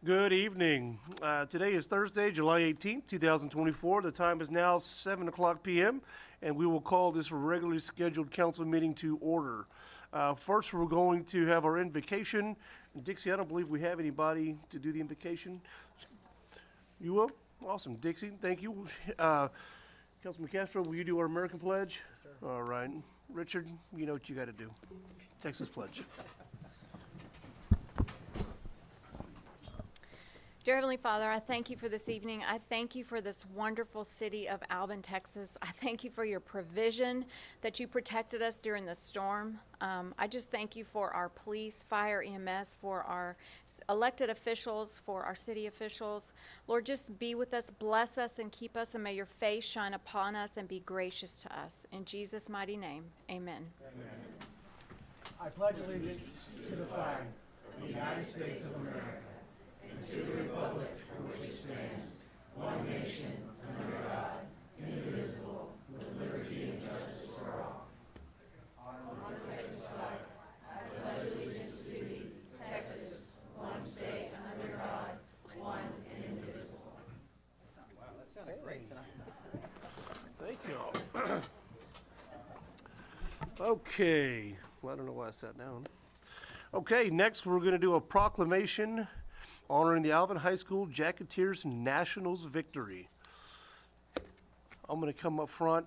Good evening. Today is Thursday, July 18th, 2024. The time is now 7 o'clock p.m., and we will call this regularly scheduled council meeting to order. First, we're going to have our invocation. Dixie, I don't believe we have anybody to do the invocation. You will? Awesome. Dixie, thank you. Councilman Castro, will you do our American pledge? Yes, sir. All right. Richard, you know what you got to do. Texas pledge. Dear Heavenly Father, I thank you for this evening. I thank you for this wonderful city of Alvin, Texas. I thank you for your provision, that you protected us during the storm. I just thank you for our police, fire, EMS, for our elected officials, for our city officials. Lord, just be with us, bless us, and keep us, and may your face shine upon us and be gracious to us. In Jesus' mighty name, amen. Amen. I pledge allegiance to the flag of the United States of America, and to the republic for which it stands, one nation, under God, indivisible, with liberty and justice for all. On the Texas flag, I pledge allegiance to thee, Texas, one state, under God, one and indivisible. Wow, that sounded great tonight. Thank you all. Okay. Well, I don't know why I sat down. Okay, next we're going to do a proclamation honoring the Alvin High School Jacketeers Nationals victory. I'm going to come up front.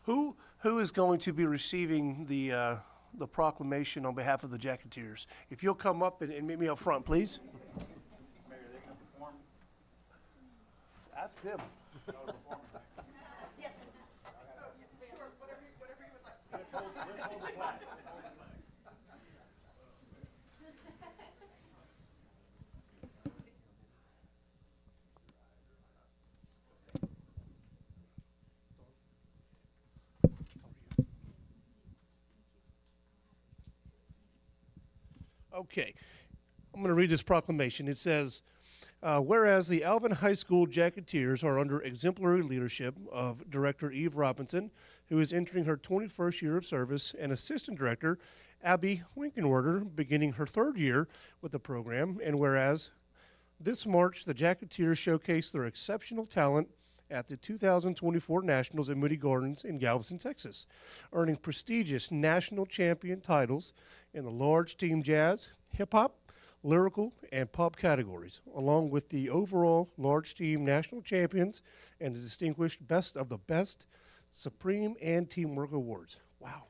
Who is going to be receiving the proclamation on behalf of the Jacketeers? If you'll come up and meet me up front, please. Mayor, are they going to perform? Ask him. Yes. Sure, whatever you would like. Okay, I'm going to read this proclamation. It says, whereas the Alvin High School Jacketeers are under exemplary leadership of Director Eve Robinson, who is entering her 21st year of service, and Assistant Director Abby Winkenwerder, beginning her 3rd year with the program, and whereas this March the Jacketeers showcased their exceptional talent at the 2024 Nationals at Moody Gardens in Galveston, Texas, earning prestigious national champion titles in the large team jazz, hip-hop, lyrical, and pop categories, along with the overall large team national champions and the distinguished Best of the Best, Supreme, and Teamwork Awards. Wow.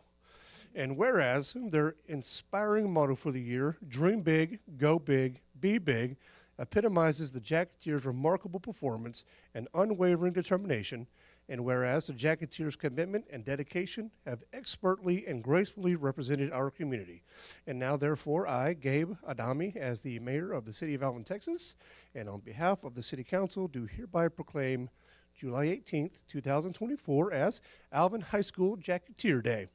And whereas their inspiring motto for the year, Dream Big, Go Big, Be Big, epitomizes the Jacketeers' remarkable performance and unwavering determination, and whereas the Jacketeers' commitment and dedication have expertly and gracefully represented our community. And now, therefore, I, Gabe Adami, as the mayor of the city of Alvin, Texas, and on behalf of the city council, do hereby proclaim July 18th, 2024 as Alvin High School Jacketeer Day.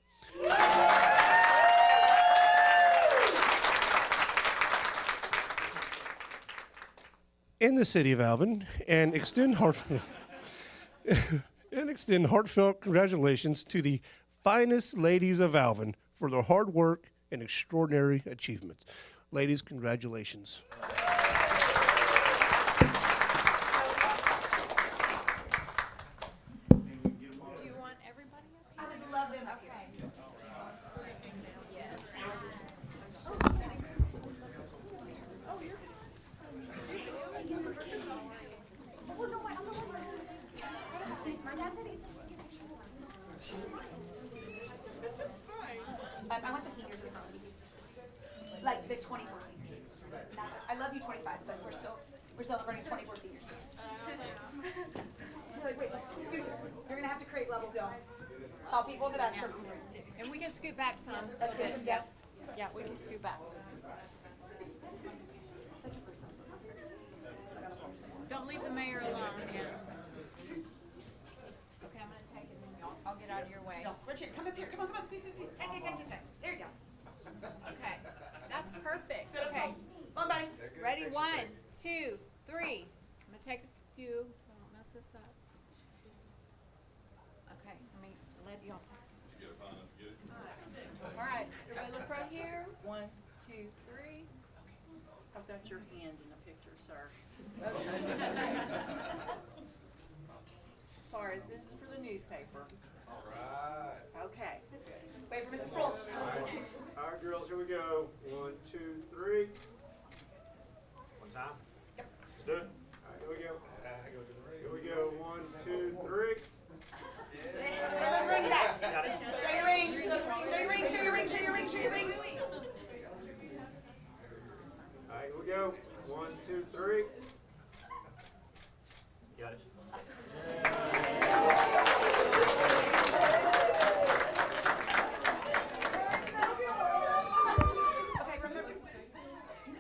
In the city of Alvin, and extend heartfelt congratulations to the finest ladies of Alvin for their hard work and extraordinary achievements. Ladies, congratulations. Do you want everybody up here? I would love them up here. I want the seniors in front. Like the 24 seniors. I love you 25, but we're celebrating 24 seniors, please. You're like, wait, scoot. You're gonna have to create levels, y'all. Tall people in the back, sure. And we can scoot back some. Okay, Yeah, yeah, we can scoot back. Don't leave the mayor alone, yeah. Okay, I'm gonna take it, and I'll get out of your way. No, switch it. Come up here. Come on, squeeze. Tight. There you go. Okay, that's perfect. Sit up Okay, tall. Come on, buddy. ready, 1, 2, 3. I'm gonna take a few, so I don't mess this up. Okay, let me let y'all. All right. Everybody look right here. 1, 2, 3. Okay. got your hand in the picture, sir. Sorry, this is for the newspaper. All right. Okay. Wait for Mrs. Sproul. All right, girls, here we go. 1, 2, 3. One time? Yep. Let's do it. All right, here we go. Here we go. 1, 2, 3. Where are those rings at? Got it. Show your rings. Show your rings. Show your rings. Show your rings. Show your rings. All right, here we go. 1, 2, 3. Got it. Okay, remember.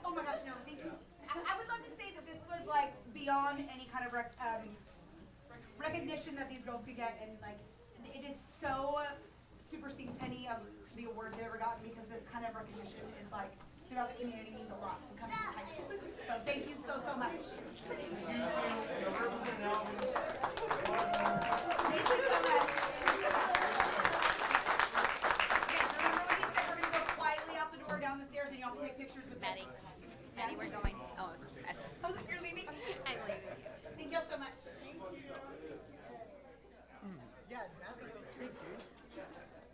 Oh my gosh, no, thank you. I would love to say that this was like beyond any kind of recognition that these girls could get, and like it is so supersedes any of the awards they've ever gotten, because this kind of recognition is like throughout the community means a lot from coming from high school. So thank you so much. Thank you so much. Okay, remember when he said we're gonna go quietly out the door down the stairs and y'all can take pictures with Maddie. this? Maddie, we're going. Oh, it's yes. I was like, you're leaving? I'm leaving. Thank y'all so much. Yeah, Master's so sweet, dude.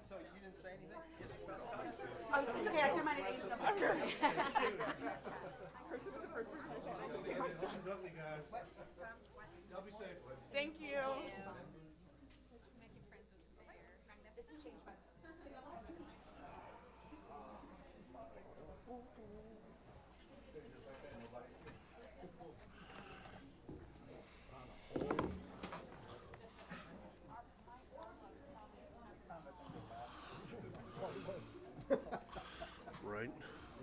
So you didn't say anything? Oh, it's okay, I cleared mine at 8. No, I'm sorry. Lovely, guys. Y'all be safe. Thank you. It's changed my. Right.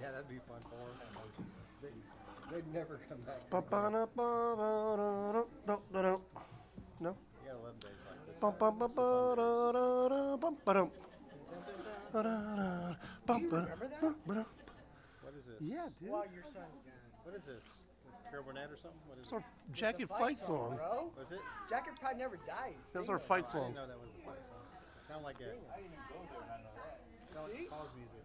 Yeah, that'd be fun for them. They'd never come back. Ba-ba-da-ba-da-da-da-da-da. No? You got 11 days like this. Ba-ba-ba-ba-da-da-da-bum-ba-dum. Remember that? What is this? Yeah, dude. Well, your son. What is this? Carol Burnett or something? What is It's our it? Jacket fight song. Bro. Was it? Jacket Pride never dies. That was our fight I song. didn't know that was a fight song. Sound like a See? pause music.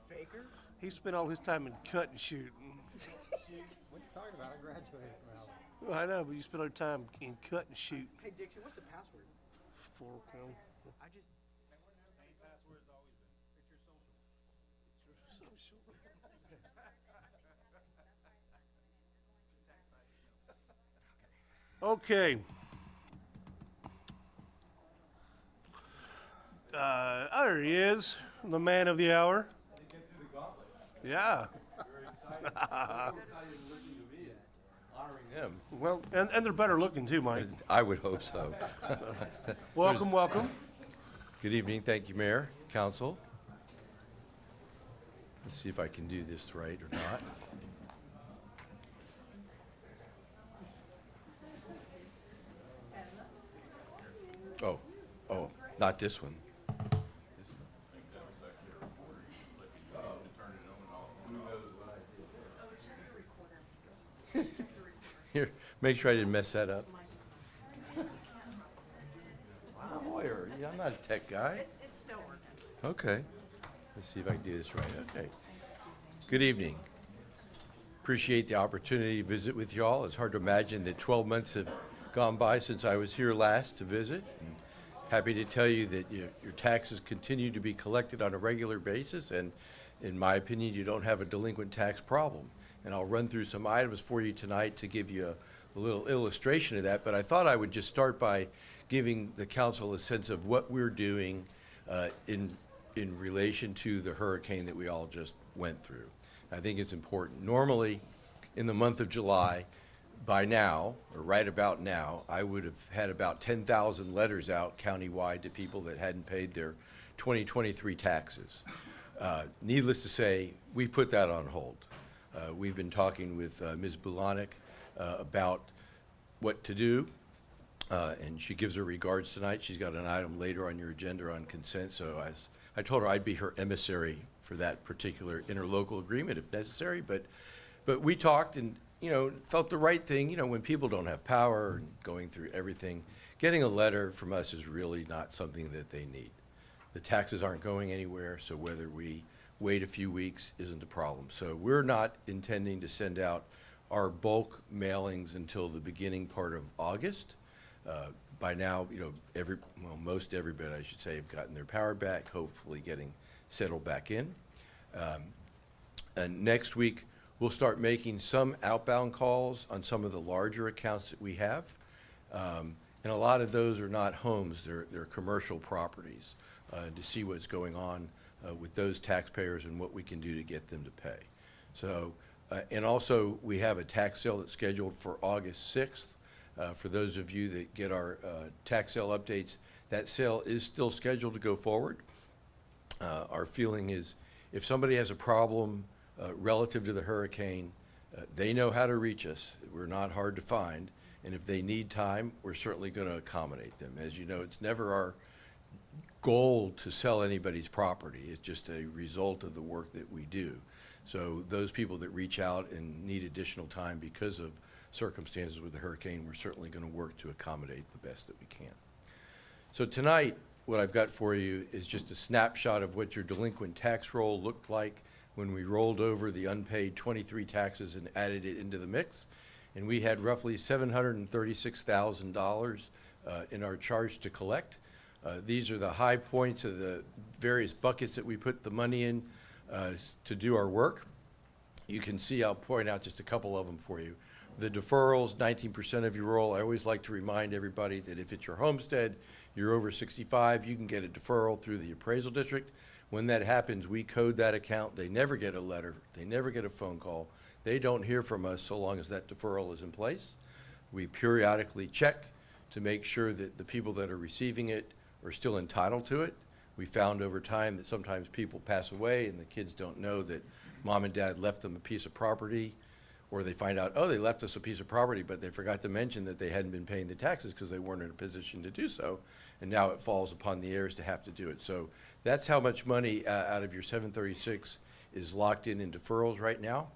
Faker. He spent all his time in cut and shoot. What are you talking about? I graduated from Alvin. I know, but you spent all your time in cut and shoot. Hey, Dixie, what's the password? I just. Okay. There he is, the man of the hour. Yeah. Him. Well, and they're better looking too, Mike. I would hope so. Welcome, welcome. Good evening. Thank you, Mayor, Council. Let's see if I can do this right or not. Oh, not this one. Here, make sure I didn't mess that up. I'm a lawyer. Yeah, I'm not a tech guy. It's still working. Okay. Let's see if I can do this right. Okay. Good evening. Appreciate the opportunity to visit with y'all. It's hard to imagine that 12 months have gone by since I was here last to visit. And happy to tell you that your taxes continue to be collected on a regular basis, and in my opinion, you don't have a delinquent tax problem. And I'll run through some items for you tonight to give you a little illustration of that, but I thought I would just start by giving the council a sense of what we're doing in relation to the hurricane that we all just went through. I think it's important. Normally, in the month of July, by now, or right about now, I would have had about 10,000 letters out countywide to people that hadn't paid their 2023 taxes. Needless to say, we put that on hold. We've been talking with Ms. Bulanek about what to do, and she gives her regards tonight. She's got an item later on your agenda on consent, so I told her I'd be her emissary for that particular interlocal agreement if necessary, but we talked and, felt the right thing, when people don't have power and going through everything, getting a letter from us is really not something that they need. The taxes aren't going anywhere, so whether we wait a few weeks isn't a problem. So we're not intending to send out our bulk mailings until the beginning part of August. By now, most everybody, I should say, have gotten their power back, hopefully getting settled back in. And next week, we'll start making some outbound calls on some of the larger accounts that we have. And a lot of those are not homes, they're commercial properties, to see what's going on with those taxpayers and what we can do to get them to pay. So, and also, we have a tax sale that's scheduled for August 6th. For those of you that get our tax sale updates, that sale is still scheduled to go forward. Our feeling is if somebody has a problem relative to the hurricane, they know how to reach us. We're not hard to find. And if they need time, we're certainly going to accommodate them. As you know, it's never our goal to sell anybody's property. It's just a result of the work that we do. So those people that reach out and need additional time because of circumstances with the hurricane, we're certainly going to work to accommodate the best that we can. So tonight, what I've got for you is just a snapshot of what your delinquent tax roll looked like when we rolled over the unpaid 23 taxes and added it into the mix. And we had roughly $736,000 in our charge to collect. These are the high points of the various buckets that we put the money in to do our work. You can see, I'll point out just a couple of them for you. The deferrals, 19% of your roll. I always like to remind everybody that if it's your homestead, you're over 65, you can get a deferral through the appraisal district. When that happens, we code that account. They never get a letter. They never get a phone call. They don't hear from us so long as that deferral is in place. We periodically check to make sure that the people that are receiving it are still entitled to it. We found over time that sometimes people pass away and the kids don't know that mom and dad left them a piece of property, or they find out, oh, they left us a piece of property, but they forgot to mention that they hadn't been paying the taxes because they weren't in a position to do so, and now it falls upon the heirs to have to do it. So that's how much money out of your 736 is locked in deferrals right now.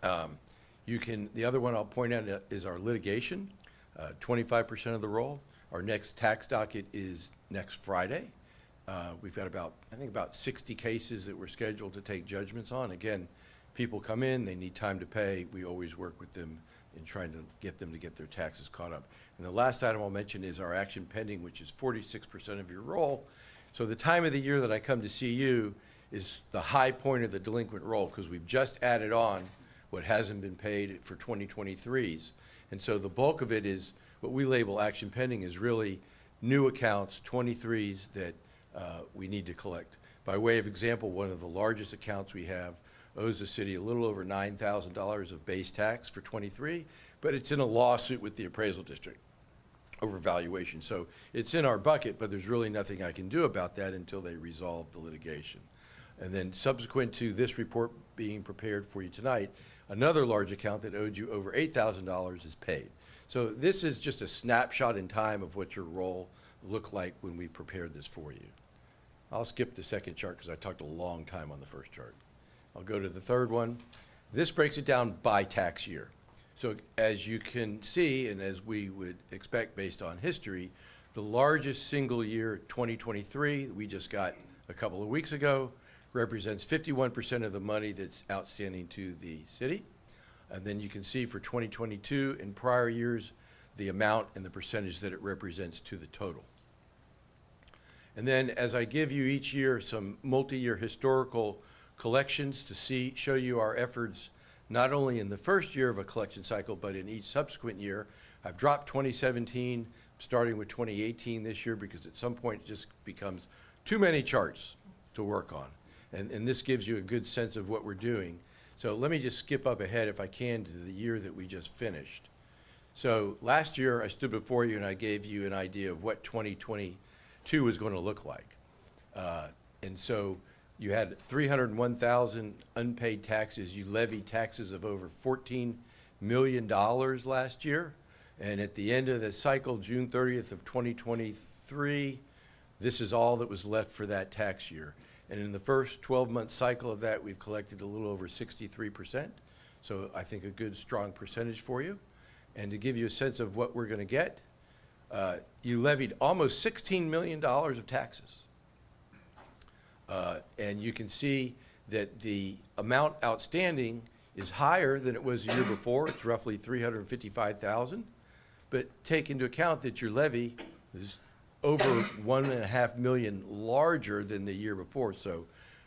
The other one I'll point out is our litigation, 25% of the roll. Our next tax docket is next Friday. We've got about 60 cases that we're scheduled to take judgments on. Again, people come in, they need time to pay. We always work with them in trying to get them to get their taxes caught up. And the last item I'll mention is our action pending, which is 46% of your roll. So the time of the year that I come to see you is the high point of the delinquent roll because we've just added on what hasn't been paid for 2023s. And so the bulk of it is what we label action pending is really new accounts, 23s that we need to collect. By way of example, one of the largest accounts we have owes the city a little over $9,000 of base tax for 23, but it's in a lawsuit with the appraisal district over valuation. So it's in our bucket, but there's really nothing I can do about that until they resolve the litigation. And then subsequent to this report being prepared for you tonight, another large account that owed you over $8,000 is paid. So this is just a snapshot in time of what your roll looked like when we prepared this for you. I'll skip the second chart because I talked a long time on the first chart. I'll go to the third one. This breaks it down by tax year. So as you can see, and as we would expect based on history, the largest single year, 2023, we just got a couple of weeks ago, represents 51% of the money that's outstanding to the city. And then you can see for 2022 and prior years, the amount and the percentage that it represents to the total. And then as I give you each year some multi-year historical collections to show you our efforts, not only in the first year of a collection cycle, but in each subsequent year. I've dropped 2017, starting with 2018 this year, because at some point it just becomes too many charts to work on. And this gives you a good sense of what we're doing. So let me just skip up ahead, if I can, to the year that we just finished. So last year I stood before you and I gave you an idea of what 2022 was going to look like. And so you had 301,000 unpaid taxes. You levied taxes of over $14 million last year. And at the end of the cycle, June 30th of 2023, this is all that was left for that tax year. And in the first 12-month cycle of that, we've collected a little over 63%. So I think a good, strong percentage for you. And to give you a sense of what we're going to get, you levied almost $16 million of taxes. And you can see that the amount outstanding is higher than it was the year before. It's roughly 355,000. But take into account that your levy is over 1.5 million larger than the year before. So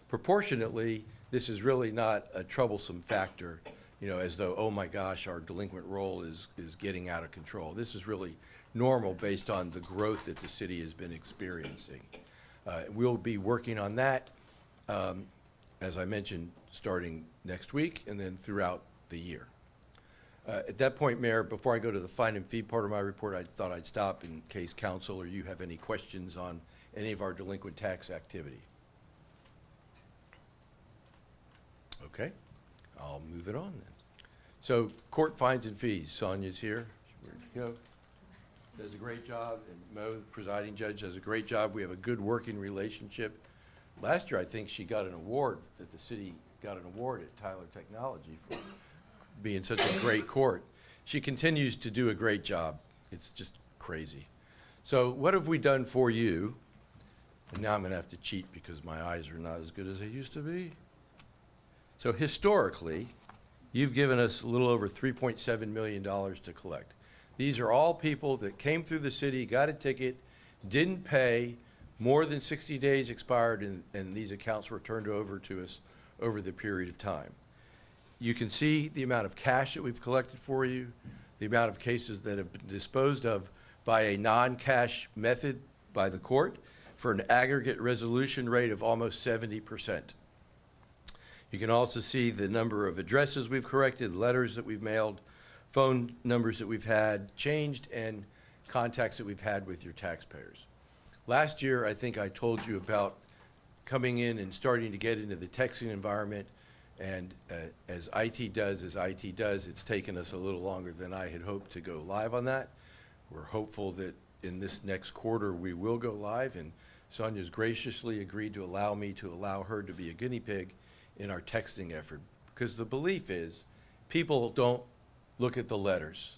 proportionately, this is really not a troublesome factor, you know, as though, oh my gosh, our delinquent roll is getting out of control. This is really normal based on the growth that the city has been experiencing. We'll be working on that, as I mentioned, starting next week and then throughout the year. At that point, Mayor, before I go to the fine and fee part of my report, I thought I'd stop in case council or you have any questions on any of our delinquent tax activity. Okay, I'll move it on then. So court fines and fees, Sonia's here. Where'd you go? Does a great job, and Mo, the presiding judge, does a great job. We have a good working relationship. Last year, I think she got an award, that the city got an award at Tyler Technology for being such a great court. She continues to do a great job. It's just crazy. So what have we done for you? And now I'm gonna have to cheat because my eyes are not as good as they used to be. So historically, you've given us a little over $3.7 million to collect. These are all people that came through the city, got a ticket, didn't pay, more than 60 days expired, and these accounts were turned over to us over the period of time. You can see the amount of cash that we've collected for you, the amount of cases that have been disposed of by a non-cash method by the court for an aggregate resolution rate of almost 70%. You can also see the number of addresses we've corrected, letters that we've mailed, phone numbers that we've had changed, and contacts that we've had with your taxpayers. Last year, I think I told you about coming in and starting to get into the texting environment, and as IT does, it's taken us a little longer than I had hoped to go live on that. We're hopeful that in this next quarter we will go live, and Sonia's graciously agreed to allow me to allow her to be a guinea pig in our texting effort, because the belief is people don't look at the letters.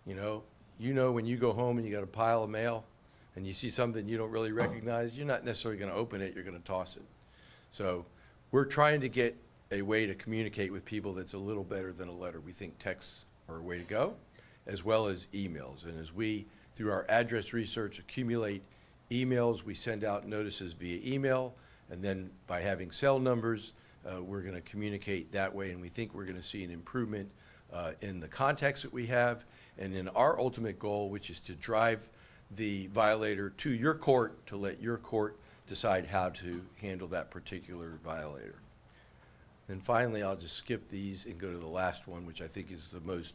You know when you go home and you got a pile of mail and you see something you don't really recognize, you're not necessarily going to open it, you're going to toss it. So we're trying to get a way to communicate with people that's a little better than a letter. We think texts are a way to go, as well as emails. And as we, through our address research, accumulate emails, we send out notices via email, and then by having cell numbers, we're going to communicate that way, and we think we're going to see an improvement in the contacts that we have, and in our ultimate goal, which is to drive the violator to your court to let your court decide how to handle that particular violator. And finally, I'll just skip these and go to the last one, which I think is the most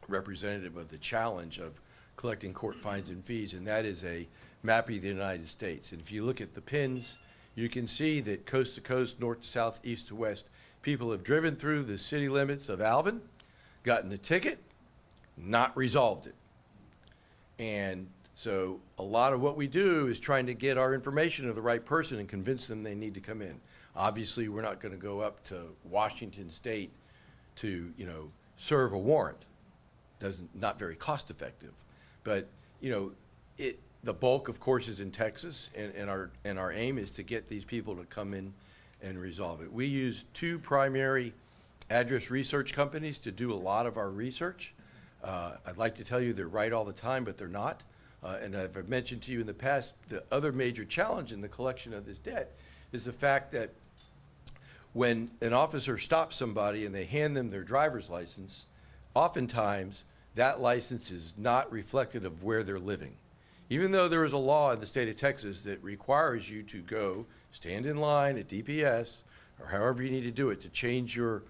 representative of the challenge of collecting court fines and fees, and that is a map of the United States. And if you look at the pins, you can see that coast to coast, north to south, east to west, people have driven through the city limits of Alvin, gotten a ticket, not resolved it. And so a lot of what we do is trying to get our information to the right person and convince them they need to come in. Obviously, we're not going to go up to Washington State to, serve a warrant. Not very cost effective. But, the bulk, of course, is in Texas, and our aim is to get these people to come in and resolve it. We use two primary address research companies to do a lot of our research. I'd like to tell you they're right all the time, but they're not. And I've mentioned to you in the past, the other major challenge in the collection of this debt is the fact that when an officer stops somebody and they hand them their driver's license, oftentimes that license is not reflective of where they're living. Even though there is a law in the state of Texas that requires you to go stand in line at DPS or however you need to do it to change your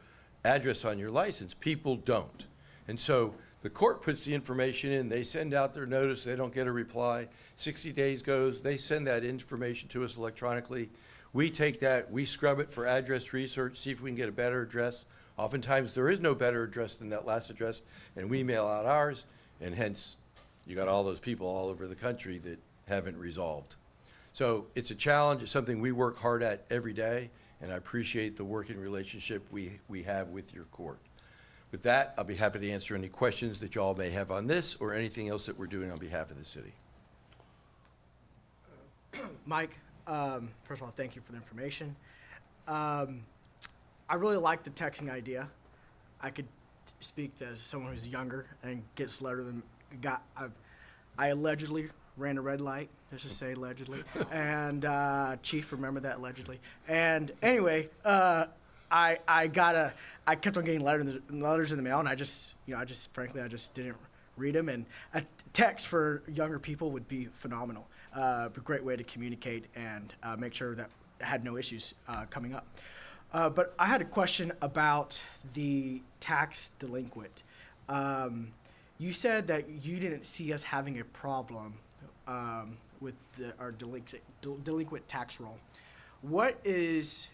address on your license, people don't. And so the court puts the information in, they send out their notice, they don't get a reply. 60 days goes, they send that information to us electronically. We take that, we scrub it for address research, see if we can get a better address. Oftentimes there is no better address than that last address, and we mail out ours, and hence you got all those people all over the country that haven't resolved. So it's a challenge, it's something we work hard at every day, and I appreciate the working relationship we have with your court. With that, I'll be happy to answer any questions that y'all may have on this or anything else that we're doing on behalf of the city. Mike, First of all, thank you for the information. I really like the texting idea. I could speak to someone who's younger and get slower than I allegedly ran a red light. Let's just say allegedly. And Chief, remember that allegedly. And anyway, I kept on getting letters in the mail, and I just frankly didn't read them. And a text for younger people would be phenomenal. A great way to communicate and make sure that I had no issues coming up. But I had a question about the tax delinquent. You said that you didn't see us having a problem with our delinquent tax roll. What is,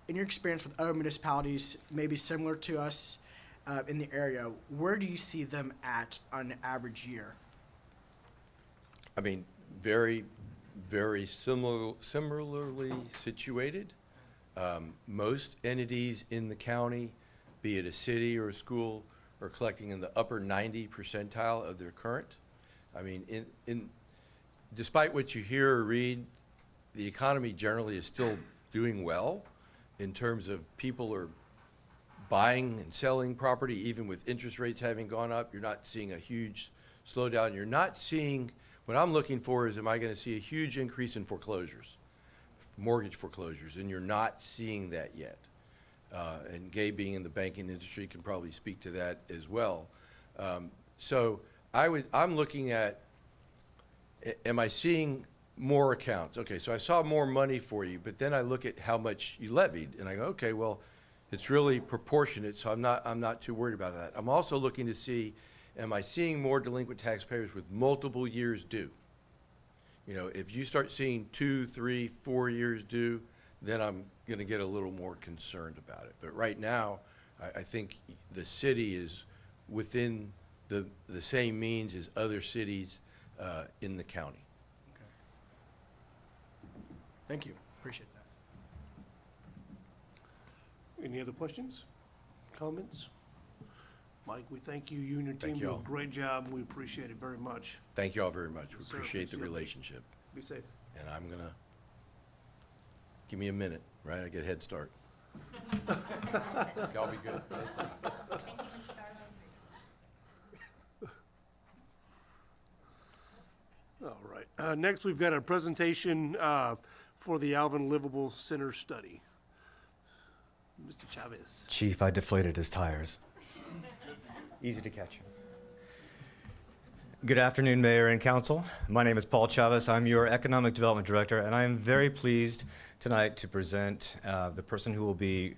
in your experience with other municipalities, maybe similar to us in the area, where do you see them at on an average year? I mean, very, very similarly situated. Most entities in the county, be it a city or a school, are collecting in the upper 90 percentile of their current. I mean, despite what you hear or read, the economy generally is still doing well in terms of people are buying and selling property, even with interest rates having gone up. You're not seeing a huge slowdown. You're not seeing, what I'm looking for is, am I going to see a huge increase in foreclosures, mortgage foreclosures? And you're not seeing that yet. And Gabe, being in the banking industry, can probably speak to that as well. So I'm looking at, am I seeing more accounts? Okay, so I saw more money for you, but then I look at how much you levied, and I go, okay, well, it's really proportionate, so I'm not too worried about that. I'm also looking to see, am I seeing more delinquent taxpayers with multiple years due? You know, if you start seeing 2, 3, 4 years due, then I'm going to get a little more concerned about it. But right now, I think the city is within the same means as other cities in the county. Okay. Thank you. Appreciate that. Any other questions, comments? Mike, we thank you. You and your team Thank do you a all. great job. We appreciate it very much. Thank you all very much. We Yes, sir. appreciate the Appreciate it. relationship. Be safe. And I'm going to, give me a minute, right? I get a head start. Y'all be good. All right. Next, we've got a presentation for the Alvin Livable Center study. Mr. Chavez. Chief, I deflated his tires. Easy to catch. Good afternoon, Mayor and Council. My name is Paul Chavez. I'm your Economic Development Director, and I am very pleased tonight to present the person who will be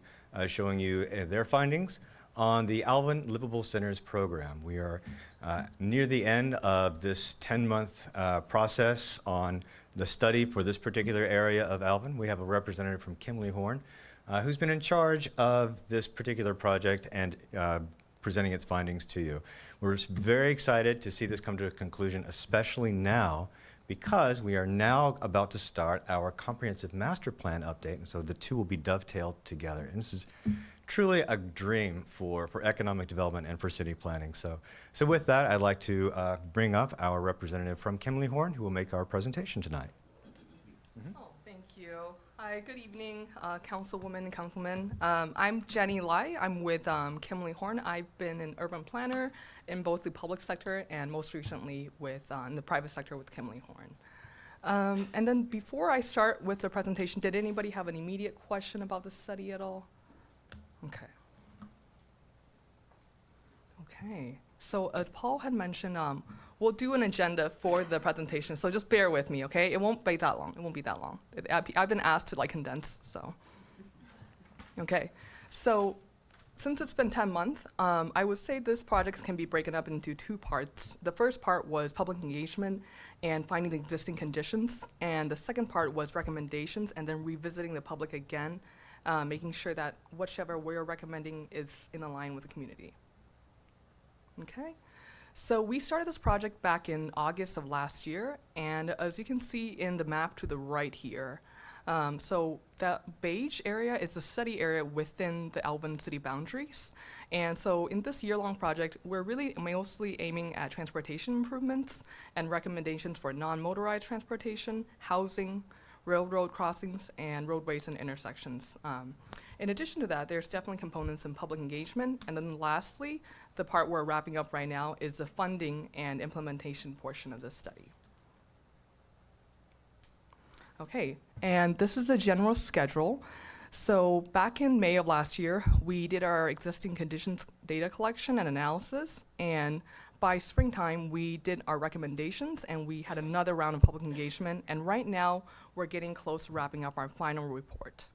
showing you their findings on the Alvin Livable Centers program. We are near the end of this 10-month process on the study for this particular area of Alvin. We have a representative from Kimley Horn who's been in charge of this particular project and presenting its findings to you. We're very excited to see this come to a conclusion, especially now, because we are now about to start our comprehensive master plan update, and so the two will be dovetailed together. And this is truly a dream for economic development and for city planning. So with that, I'd like to bring up our representative from Kimley Horn, who will make our presentation tonight. Oh, thank you. Hi, good evening, councilwomen and councilmen. I'm Jenny Lai. I'm with Kimley Horn. I've been an urban planner in both the public sector and most recently with in the private sector with Kimley Horn. And then before I start with the presentation, did anybody have an immediate question about the study at all? Okay. Okay. So as Paul had mentioned, we'll do an agenda for the presentation, so just bear with me, okay? It won't be that long. It won't be that long. I've been asked to condense, so. Okay. So since it's been 10 months, I would say this project can be broken up into 2 parts. The first part was public engagement and finding the existing conditions, and the second part was recommendations and then revisiting the public again, making sure that whichever we're recommending is in line with the community. Okay, so we started this project back in August of last year, and as you can see in the map to the right here, so that beige area is the study area within the Alvin city boundaries. And so in this year-long project, we're really mostly aiming at transportation improvements and recommendations for non-motorized transportation, housing, railroad crossings, and roadways and intersections. In addition to that, there's definitely components in public engagement. And then lastly, the part we're wrapping up right now is the funding and implementation portion of this study. Okay, and this is the general schedule. So back in May of last year, we did our existing conditions data collection and analysis, and by springtime, we did our recommendations, and we had another round of public engagement, and right now, we're getting close to wrapping up our final report.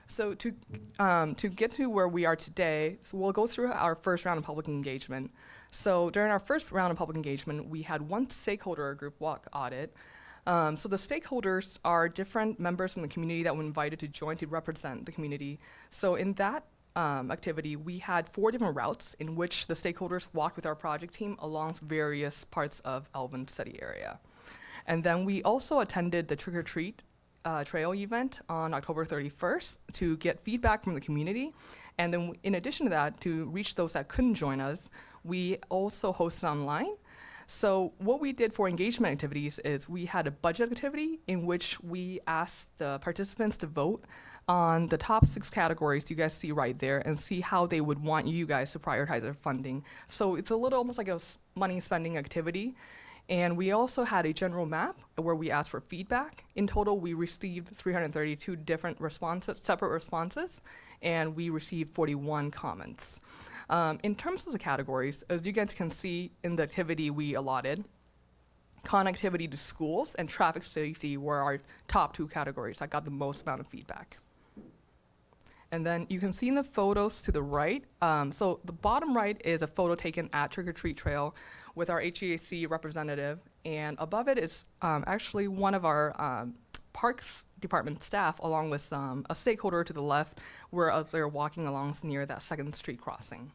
So to get to where we are today, so we'll go through our first round of public engagement. So during our first round of public engagement, we had one stakeholder group walk audit. So the stakeholders are different members from the community that were invited to join to represent the community. So in that activity, we had 4 different routes in which the stakeholders walked with our project team along various parts of Alvin study area. And then we also attended the Trick or Treat trail event on October 31st to get feedback from the community. And then in addition to that, to reach those that couldn't join us, we also hosted online. So what we did for engagement activities is we had a budget activity in which we asked the participants to vote on the top 6 categories you guys see right there and see how they would want you guys to prioritize their funding. So it's a little almost like a money spending activity. And we also had a general map where we asked for feedback. In total, we received 332 different responses, separate responses, and we received 41 comments. In terms of the categories, as you guys can see in the activity we allotted, connectivity to schools and traffic safety were our top 2 categories that got the most amount of feedback. And then you can see in the photos to the right, so the bottom right is a photo taken at Trick or Treat Trail with our HEAC representative, and above it is actually one of our Parks Department staff along with a stakeholder to the left where they're walking along near that 2nd Street crossing.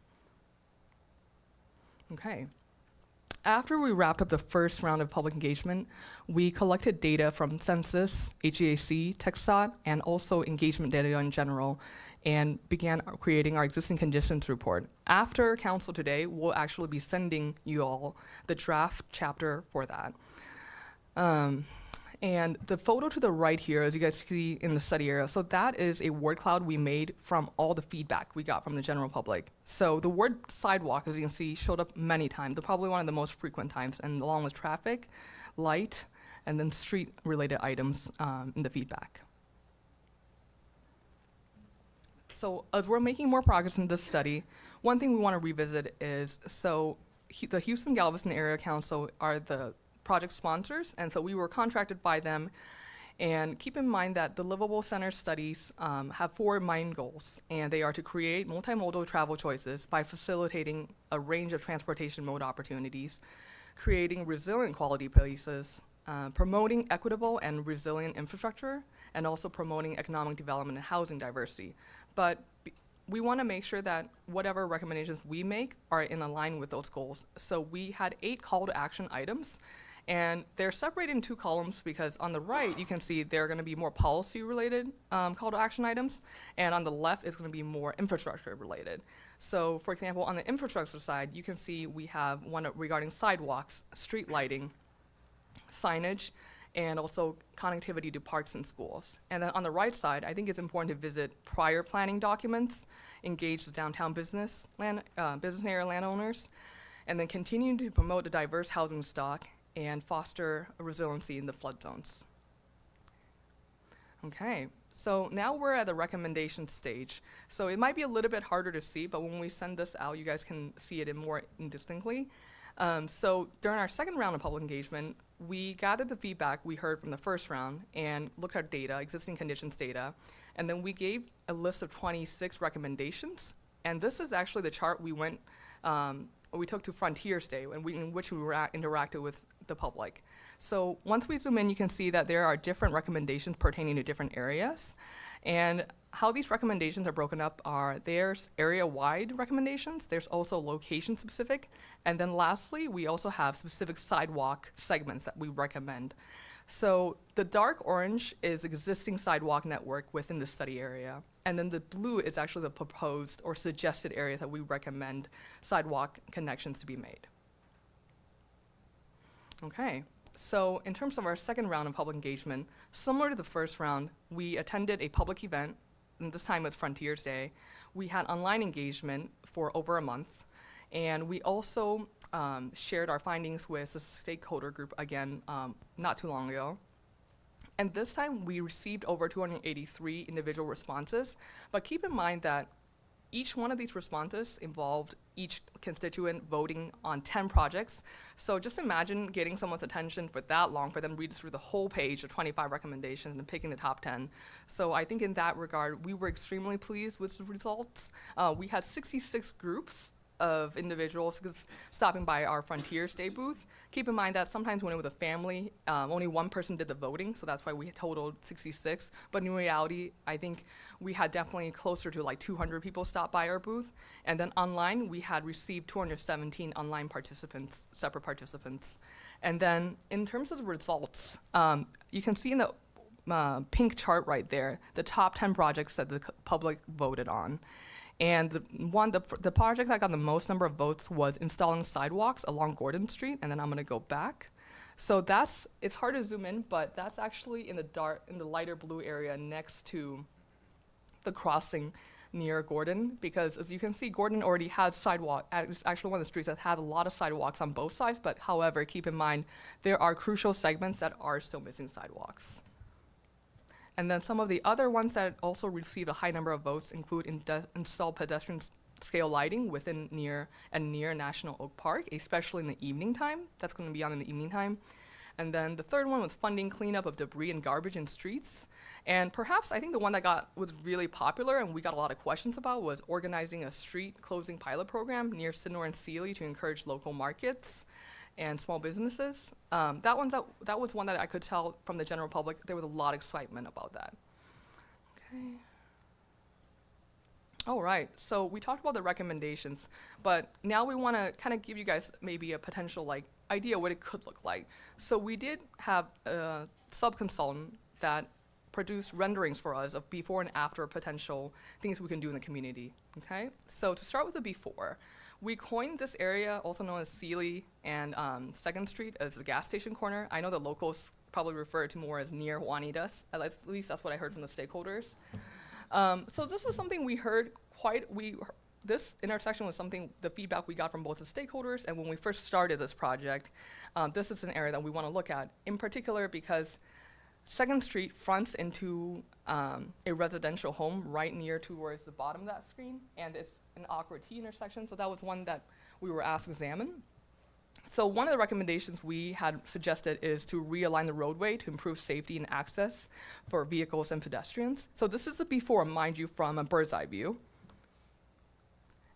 Okay. After we wrapped up the first round of public engagement, we collected data from Census, HEAC, TxDOT, and also engagement data in general, and began creating our existing conditions report. After council today, we'll actually be sending you all the draft chapter for that. And the photo to the right here, as you guys see in the study area, so that is a word cloud we made from all the feedback we got from the general public. So the word sidewalk, as you can see, showed up many times, probably one of the most frequent times, and along with traffic, light, and then street-related items in the feedback. So as we're making more progress in this study, one thing we want to revisit is, so the Houston-Galveston Area Council are the project sponsors, and so we were contracted by them. And keep in mind that the Livable Center studies have 4 main goals, and they are to create multimodal travel choices by facilitating a range of transportation mode opportunities, creating resilient quality places, promoting equitable and resilient infrastructure, and also promoting economic development and housing diversity. But we want to make sure that whatever recommendations we make are in line with those goals. So we had 8 call to action items, and they're separated in 2 columns because on the right, you can see they're going to be more policy-related call to action items, and on the left, it's going to be more infrastructure-related. So, for example, on the infrastructure side, you can see we have one regarding sidewalks, street lighting, signage, and also connectivity to parks and schools. And then on the right side, I think it's important to visit prior planning documents, engage the downtown business area landowners, and then continue to promote the diverse housing stock and foster a resiliency in the flood zones. Okay, so now we're at the recommendation stage. So it might be a little bit harder to see, but when we send this out, you guys can see it more indistinctly. So during our second round of public engagement, we gathered the feedback we heard from the first round and looked at data, existing conditions data, and then we gave a list of 26 recommendations. And this is actually the chart we took to Frontiers Day, in which we interacted with the public. So once we zoom in, you can see that there are different recommendations pertaining to different areas. And how these recommendations are broken up are there's area-wide recommendations, there's also location-specific, and then lastly, we also have specific sidewalk segments that we recommend. So the dark orange is existing sidewalk network within the study area, and then the blue is actually the proposed or suggested areas that we recommend sidewalk connections to be made. Okay, So in terms of our second round of public engagement, similar to the first round, we attended a public event, and this time with Frontiers Day. We had online engagement for over a month, and we also shared our findings with the stakeholder group again not too long ago. And this time we received over 283 individual responses, but keep in mind that each one of these responses involved each constituent voting on 10 projects. So just imagine getting someone's attention for that long, for them to read through the whole page of 25 recommendations and picking the top 10. So I think in that regard, we were extremely pleased with the results. We had 66 groups of individuals stopping by our Frontiers Day booth. Keep in mind that sometimes when it was a family, only one person did the voting, so that's why we totaled 66. But in reality, I think we had definitely closer to like 200 people stop by our booth. And then online, we had received 217 online participants, separate participants. And then in terms of the results, you can see in the pink chart right there, the top 10 projects that the public voted on. And the project that got the most number of votes was installing sidewalks along Gordon Street, and then I'm gonna go back. So it's hard to zoom in, but that's actually in the lighter blue area next to the crossing near Gordon, because as you can see, Gordon already has sidewalk. It's actually one of the streets that has a lot of sidewalks on both sides, but however, keep in mind, there are crucial segments that are still missing sidewalks. And then some of the other ones that also received a high number of votes include install pedestrian scale lighting within near National Oak Park, especially in the evening time. That's going to be on in the evening time. And then the third one was funding cleanup of debris and garbage in streets. And perhaps I think the one that was really popular and we got a lot of questions about was organizing a street closing pilot program near Sydenham and Sealy to encourage local markets and small businesses. That was one that I could tell from the general public, there was a lot of excitement about that. Okay. All right, so we talked about the recommendations, but now we wanna kind of give you guys maybe a potential idea what it could look like. So we did have a sub-consultant that produced renderings for us of before and after potential things we can do in the community, okay? So to start with the before, we coined this area, also known as Sealy and 2nd Street, as the gas station corner. I know the locals probably refer to more as near Juanitas. At least that's what I heard from the stakeholders. So this was something we heard this intersection was something, the feedback we got from both the stakeholders, and when we first started this project, this is an area that we want to look at, in particular because 2nd Street fronts into a residential home right near towards the bottom of that screen, and it's an awkward T intersection, so that was one that we were asked to examine. So one of the recommendations we had suggested is to realign the roadway to improve safety and access for vehicles and pedestrians. So this is the before, mind you, from a bird's eye view.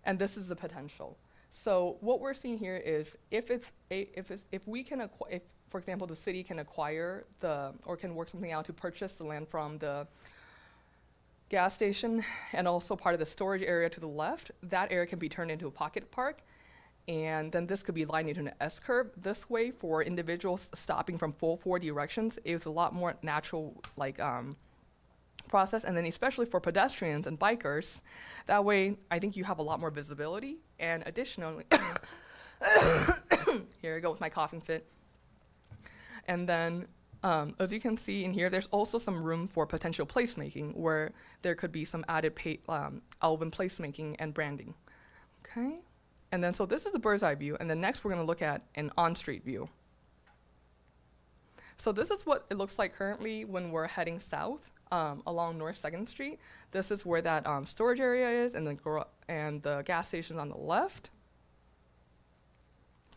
And this is the potential. So what we're seeing here is if for example, the city can acquire or can work something out to purchase the land from the gas station and also part of the storage area to the left, that area can be turned into a pocket park. And then this could be lined into an S-curve. This way, for individuals stopping from full 4 directions, it was a lot more natural process. And then especially for pedestrians and bikers, that way I think you have a lot more visibility. And additionally, here I go with my coughing fit. And then as you can see in here, there's also some room for potential placemaking where there could be some added Alvin placemaking and branding. Okay. And then, so this is the bird's eye view, and then next we're gonna look at an on-street view. So this is what it looks like currently when we're heading south along North 2nd Street. This is where that storage area is, and the gas station on the left.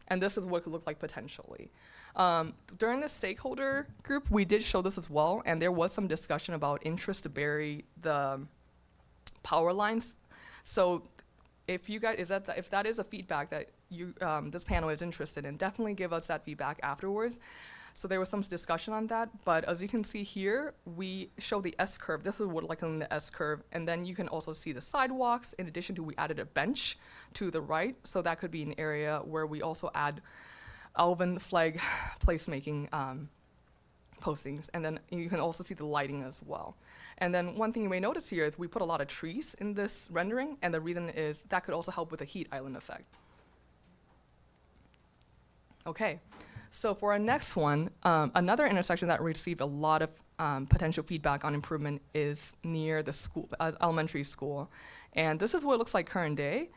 And this is what it could look like potentially. During the stakeholder group, we did show this as well, and there was some discussion about interest to bury the power lines. So if that is a feedback that this panel is interested in, definitely give us that feedback afterwards. So there was some discussion on that, but as you can see here, we show the S-curve. This is what like in the S-curve, and then you can also see the sidewalks. In addition to, we added a bench to the right, so that could be an area where we also add Alvin flag placemaking postings, and then you can also see the lighting as well. And then one thing you may notice here is we put a lot of trees in this rendering, and the reason is that could also help with the heat island effect. Okay, So for our next one, another intersection that received a lot of potential feedback on improvement is near the school, elementary school. And this is what it looks like current day.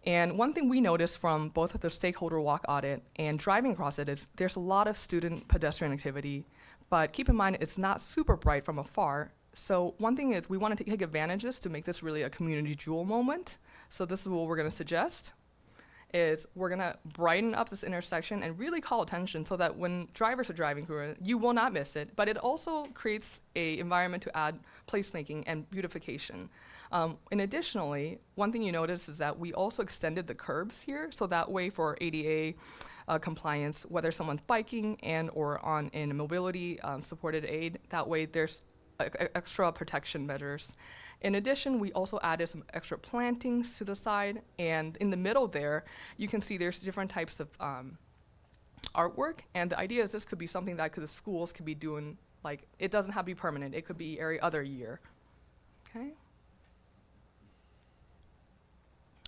And one thing we noticed from both the stakeholder walk audit and driving across it is there's a lot of student pedestrian activity, but keep in mind it's not super bright from afar. So one thing is we want to take advantage of this to make this really a community jewel moment. So this is what we're going to suggest. Is we're gonna brighten up this intersection and really call attention so that when drivers are driving through it, you will not miss it, but it also creates a environment to add placemaking and beautification. And additionally, one thing you notice is that we also extended the curbs here, so that way for ADA compliance, whether someone's biking and or on in a mobility supported aid, that way there's extra protection measures. In addition, we also added some extra plantings to the side, and in the middle there, you can see there's different types of artwork, and the idea is this could be something that the schools could be doing, like, it doesn't have to be permanent, it could be every other year. Okay?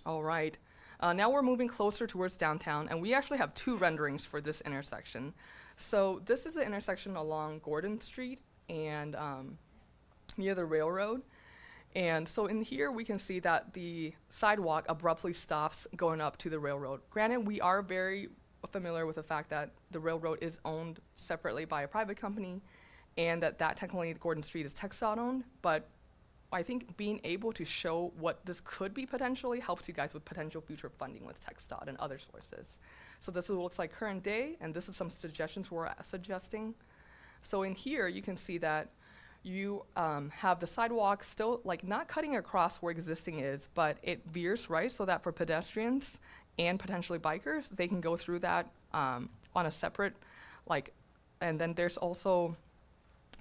All right, now we're moving closer towards downtown, and we actually have two renderings for this intersection. So this is the intersection along Gordon Street and near the railroad. And so in here, we can see that the sidewalk abruptly stops going up to the railroad. Granted, we are very familiar with the fact that the railroad is owned separately by a private company and that technically Gordon Street is TxDOT owned, but I think being able to show what this could be potentially helps you guys with potential future funding with TxDOT and other sources. So this is what it looks like current day, and this is some suggestions we're suggesting. So in here, you can see that you have the sidewalk still like not cutting across where existing is, but it veers right so that for pedestrians and potentially bikers, they can go through that on a separate, and then there's also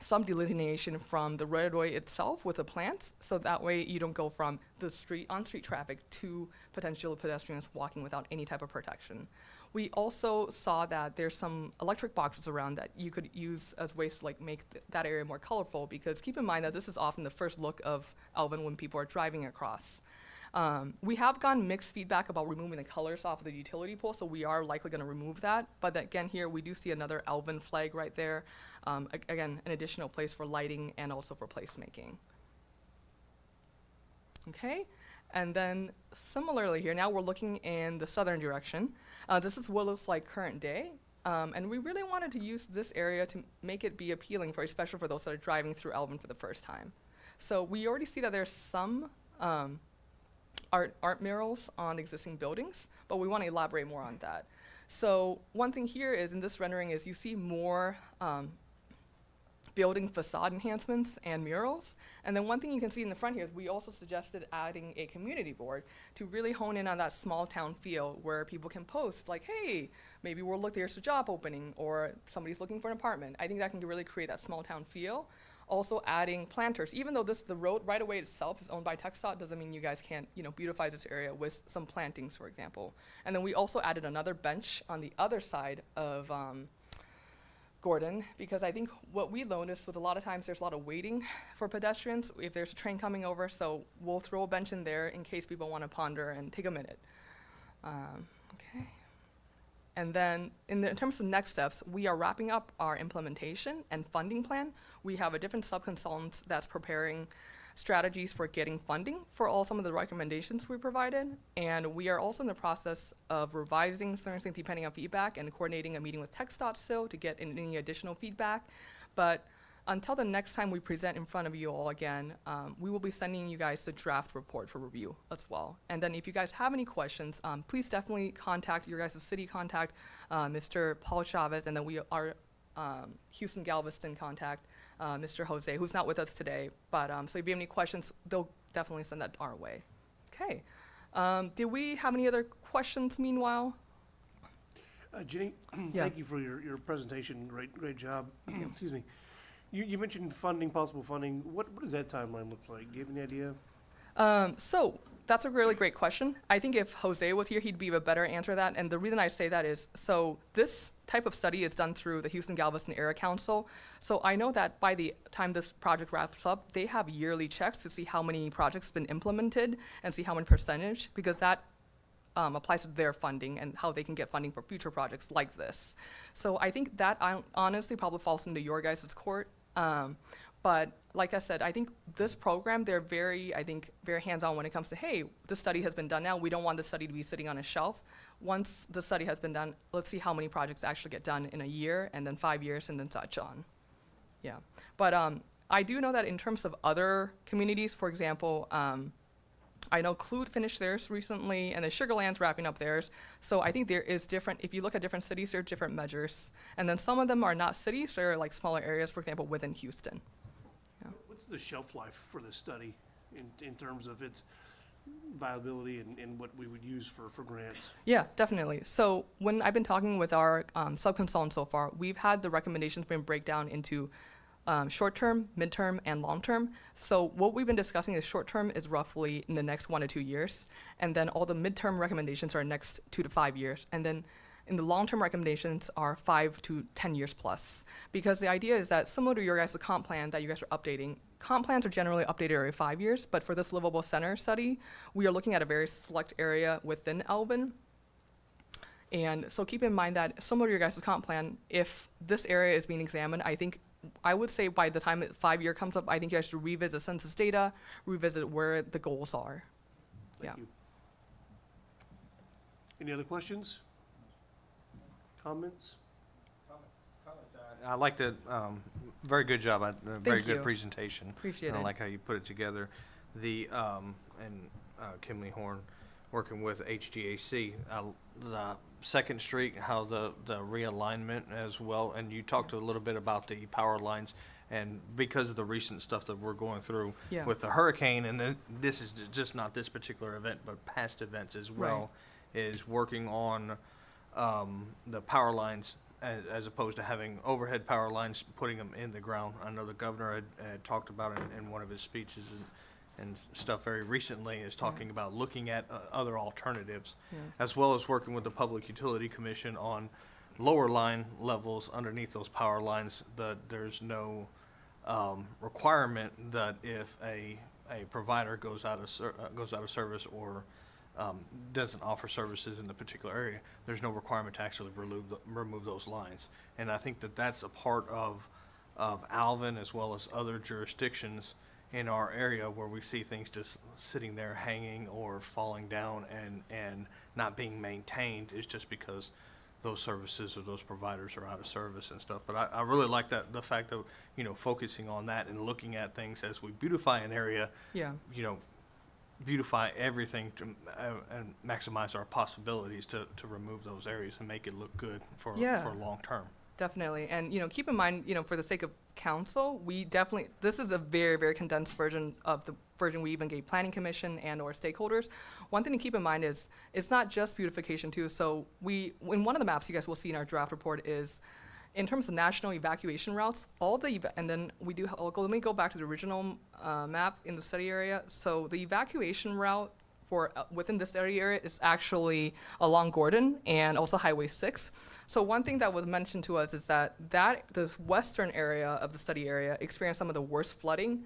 some delineation from the roadway itself with the plants, so that way you don't go from the on-street traffic to potential pedestrians walking without any type of protection. We also saw that there's some electric boxes around that you could use as ways to make that area more colorful, because keep in mind that this is often the first look of Alvin when people are driving across. We have gotten mixed feedback about removing the colors off of the utility pole, so we are likely going to remove that. But again, here we do see another Alvin flag right there. Again, an additional place for lighting and also for placemaking. Okay, and then similarly here, now we're looking in the southern direction. This is what it looks like current day. And we really wanted to use this area to make it be appealing, especially for those that are driving through Alvin for the first time. So we already see that there's some art murals on existing buildings, but we want to elaborate more on that. So one thing here is in this rendering is you see more building facade enhancements and murals. And then one thing you can see in the front here is we also suggested adding a community board to really hone in on that small town feel where people can post like, hey, maybe there's a job opening or somebody's looking for an apartment. I think that can really create that small town feel. Also adding planters, even though the road right away itself is owned by TxDOT, doesn't mean you guys can't, beautify this area with some plantings, for example. And then we also added another bench on the other side of Gordon, because I think what we noticed was a lot of times there's a lot of waiting for pedestrians if there's a train coming over, so we'll throw a bench in there in case people want to ponder and take a minute. Okay. And then in terms of next steps, we are wrapping up our implementation and funding plan. We have a different sub-consultant that's preparing strategies for getting funding for some of the recommendations we provided. And we are also in the process of revising certain things depending on feedback and coordinating a meeting with TxDOT still to get any additional feedback. But until the next time we present in front of you all again, we will be sending you guys the draft report for review as well. And then if you guys have any questions, please definitely contact your guys' city contact, Mr. Paul Chavez, and then our Houston Galveston contact, Mr. Jose, who's not with us today. But so if you have any questions, they'll definitely send that our way. Okay. Did we have any other questions meanwhile? Jenny, Yeah. thank you for your presentation. Great job. Excuse me. You mentioned funding, possible funding. What does that timeline look like? Do you have any idea? So that's a really great question. I think if Jose was here, he'd be a better answer to that. And the reason I say that is, so this type of study is done through the Houston Galveston Area Council. So I know that by the time this project wraps up, they have yearly checks to see how many projects have been implemented and see how many percentage, because that applies to their funding and how they can get funding for future projects like this. So I think that honestly probably falls into your guys' court. But like I said, I think this program, they're very hands-on when it comes to, hey, this study has been done now. We don't want the study to be sitting on a shelf. Once the study has been done, let's see how many projects actually get done in a year, and then 5 years, and then such on. Yeah. But I do know that in terms of other communities, for example, I know Clute finished theirs recently, and then Sugarland's wrapping up theirs. So I think there is different, if you look at different cities, there are different measures. And then some of them are not cities, they're like smaller areas, for example, within Houston. What's the shelf life for this study in terms of its viability and what we would use for grants? Yeah, definitely. So when I've been talking with our sub-consultants so far, we've had the recommendations been break down into short-term, mid-term, and long-term. So what we've been discussing is short-term is roughly in the next 1 to 2 years, and then all the mid-term recommendations are next 2 to 5 years, and then in the long-term recommendations are 5 to 10 years plus. Because the idea is that similar to your guys' comp plan that you guys are updating, comp plans are generally updated every 5 years, but for this livable center study, we are looking at a very select area within Alvin. And so keep in mind that similar to your guys' comp plan, if this area is being examined, I would say by the time 5 year comes up, I think you guys should revisit census data, revisit where the goals are. Thank you. Any other questions? Comments? I like the, very good job, very Thank you. good presentation. Appreciate And I it. like how you put it together. The, Kimley Horn, working with HGAC, the Second Street, how the realignment as well, and you talked a little bit about the power lines, and because of the recent stuff that we're going through Yeah. with the hurricane, and this is just not this particular event, but past events as well, is working on the power lines as opposed to having overhead power lines, putting them in the ground. I know the governor had talked about it in one of his speeches and stuff very recently, is talking about looking at other alternatives, as well as working with the Public Utility Commission on lower line levels underneath those power lines, that there's no requirement that if a provider goes out of service or doesn't offer services in the particular area, there's no requirement to actually remove those lines. And I think that that's a part of Alvin as well as other jurisdictions in our area where we see things just sitting there hanging or falling down and not being maintained, is just because those services or those providers are out of service and stuff. But I really like the fact that, focusing on that and looking at things as we beautify an area, Yeah. Beautify everything to, and maximize our possibilities to remove those areas and make it look good for long term. Definitely. And, keep in mind, for the sake of council, this is a very, very condensed version of the version we even gave Planning Commission and or stakeholders. One thing to keep in mind is it's not just beautification too. So in one of the maps you guys will see in our draft report is, in terms of national evacuation routes, and then let me go back to the original map in the study area. So the evacuation route for within this study area is actually along Gordon and also Highway 6. So one thing that was mentioned to us is that this western area of the study area experienced some of the worst flooding.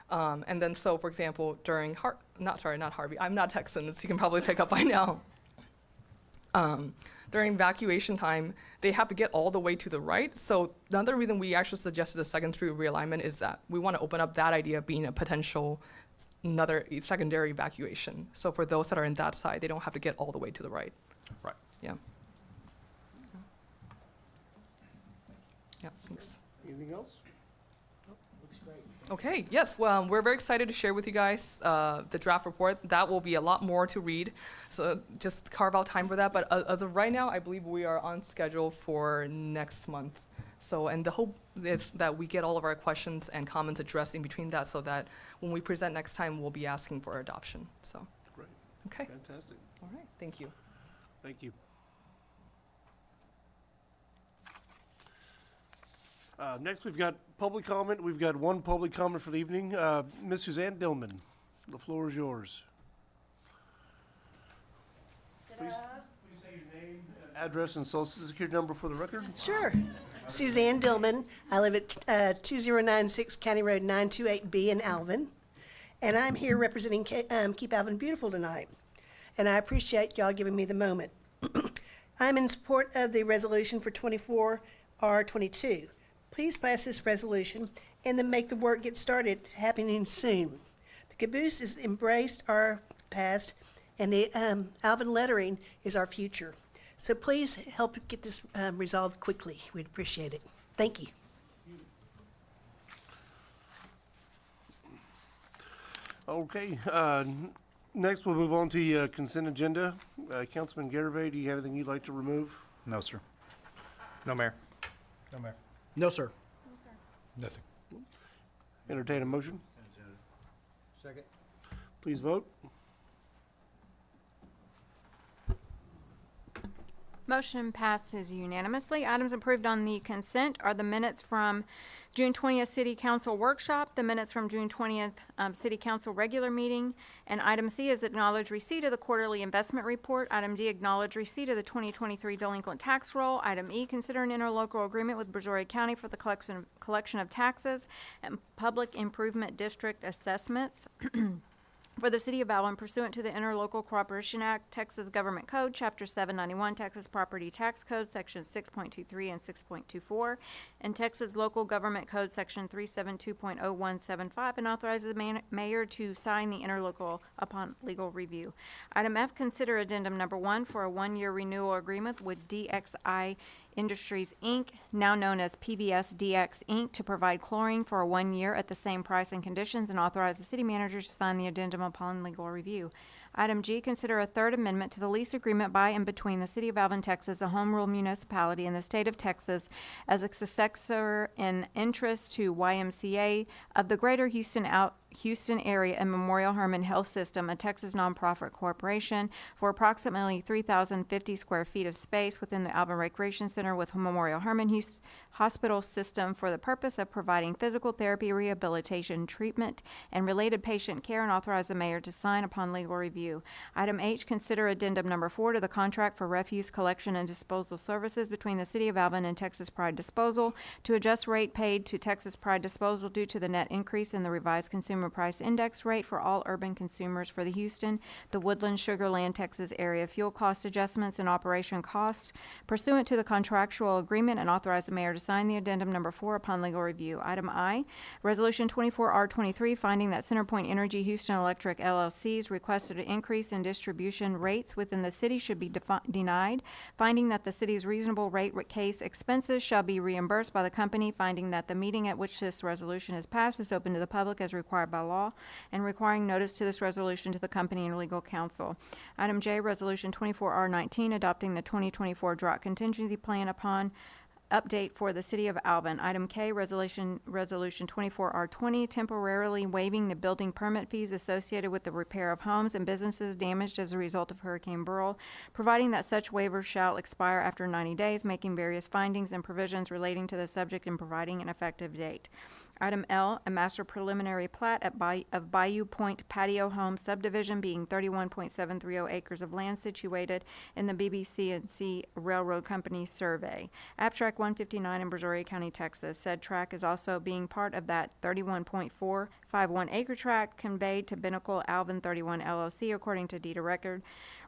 And then so, for example, during not Harvey, I'm not Texan, as you can probably pick up by now. During evacuation time, they have to get all the way to the right. So another reason we actually suggested a second street realignment is that we want to open up that idea of being a potential another secondary evacuation. So for those that are in that side, they don't have to get all the way to the right. Right. Yeah. Yeah, thanks. Anything else? Okay, yes, well, we're very excited to share with you guys the draft report. That will be a lot more to read, so just carve out time for that. But as of right now, I believe we are on schedule for next month. So, and the hope is that we get all of our questions and comments addressed in between that, so that when we present next time, we'll be asking for adoption. So, Great. okay, Fantastic. all right, thank you. Thank you. Next, we've got public comment. We've got one public comment for the evening. Ms. Suzanne Dillman, the floor is yours. Please say your name, address, and social security number for the record. Sure. Suzanne Dillman. I live at 2096 County Road 928B in Alvin. And I'm here representing Keep Alvin Beautiful tonight. and I appreciate y'all giving me the moment. I'm in support of the resolution for 24R22. Please pass this resolution and then make the work get started happening soon. The caboose has embraced our past, and the Alvin lettering is our future. So please help get this resolved quickly. We'd appreciate it. Thank you. Okay, next we'll move on to the consent agenda. Councilman Garvey, do you have anything you'd like to remove? No, sir. No, Mayor. No, Mayor. No, sir. Nothing. Entertain a motion. Second. Please vote. Motion passes unanimously. Items approved on the consent are the minutes from June 20th City Council Workshop, the minutes from June 20th City Council Regular Meeting, and item C is acknowledge receipt of the quarterly investment report. Item D, acknowledge receipt of the 2023 delinquent tax roll. Item E, consider an interlocal agreement with Brazoria County for the collection of taxes and public improvement district assessments. For the City of Alvin pursuant to the Interlocal Cooperation Act, Texas Government Code, Chapter 791, Texas Property Tax Code, Section 6.23 and 6.24, and Texas Local Government Code, Section 372.0175, and authorizes the mayor to sign the interlocal upon legal review. Item F, consider addendum number 1 for a one-year renewal agreement with DXI Industries, Inc., now known as PVS DX, Inc., to provide chlorine for 1 year at the same price and conditions, and authorize the city manager to sign the addendum upon legal review. Item G, consider a third amendment to the lease agreement by and between the City of Alvin, Texas, a home rule municipality, and the State of Texas as a successor in interest to YMCA of the Greater Houston area and Memorial Hermann Health System, a Texas nonprofit corporation, for approximately 3,050 square feet of space within the Alvin Recreation Center with Memorial Hermann Hospital System for the purpose of providing physical therapy, rehabilitation, treatment, and related patient care, and authorize the mayor to sign upon legal review. Item H, consider addendum number 4 to the contract for refuse collection and disposal services between the City of Alvin and Texas Pride Disposal to adjust rate paid to Texas Pride Disposal due to the net increase in the revised consumer price index rate for all urban consumers for the Houston, the Woodland, Sugar Land, Texas area fuel cost adjustments and operation costs pursuant to the contractual agreement, and authorize the mayor to sign the addendum number 4 upon legal review. Item I, Resolution 24R23, finding that CenterPoint Energy Houston Electric LLC's requested increase in distribution rates within the city should be denied, finding that the city's reasonable rate case expenses shall be reimbursed by the company, finding that the meeting at which this resolution is passed is open to the public as required by law, and requiring notice to this resolution to the company and legal counsel. Item J, Resolution 24R19, adopting the 2024 drought contingency plan upon update for the City of Alvin. Item K, Resolution 24R20, temporarily waiving the building permit fees associated with the repair of homes and businesses damaged as a result of Hurricane Beryl, providing that such waiver shall expire after 90 days, making various findings and provisions relating to the subject and providing an effective date. Item L, a master preliminary plat of Bayou Point Patio Home subdivision being 31.730 acres of land situated in the BBC&C Railroad Company survey. Abstract 159 in Brazoria County, Texas. Said tract is also being part of that 31.451 acre tract conveyed to Binnacle Alvin 31 LLC according to deed of record,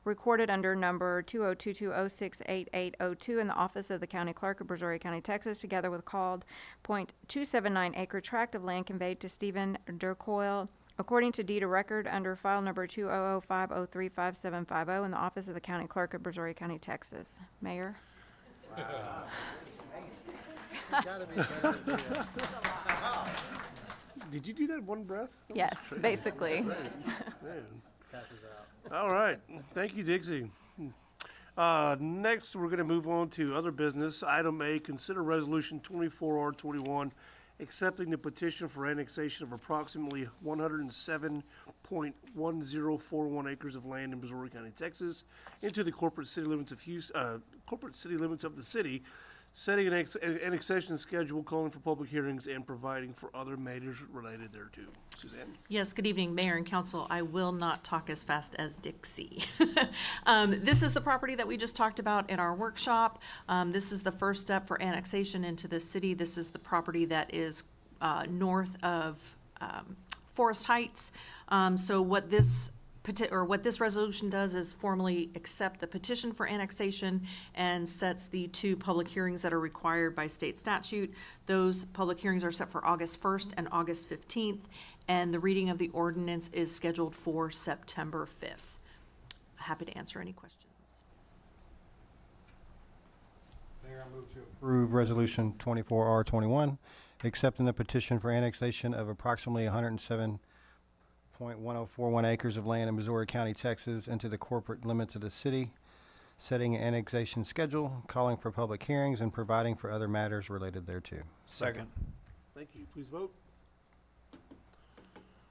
recorded under number 20220688802 in the office of the county clerk of Brazoria County, Texas, together with called .279 acre tract of land conveyed to Stephen Durcoyle according to deed of record under file number 20050355750 in the office of the county clerk of Brazoria County, Texas. Mayor? Did you do that in one breath? That was Yes, crazy. basically. Man. All right. Thank you, Dixie. Next, we're going to move on to other business. Item A, consider Resolution 24R21, accepting the petition for annexation of approximately 107.1041 acres of land in Brazoria County, Texas, into the corporate city limits of the city, setting an annexation schedule, calling for public hearings, and providing for other matters related thereto. Suzanne? Yes, good evening, Mayor and Council. I will not talk as fast as Dixie. This is the property that we just talked about in our workshop. This is the first step for annexation into the city. This is the property that is north of Forest Heights. So what this what this resolution does is formally accept the petition for annexation and sets the 2 public hearings that are required by state statute. Those public hearings are set for August 1st and August 15th, and the reading of the ordinance is scheduled for September 5th. Happy to answer any questions. Mayor, I move to approve Resolution 24R21, accepting the petition for annexation of approximately 107.1041 acres of land in Missouri County, Texas, into the corporate limits of the city, setting an annexation schedule, calling for public hearings, and providing for other matters related thereto. Second. Thank you. Please vote.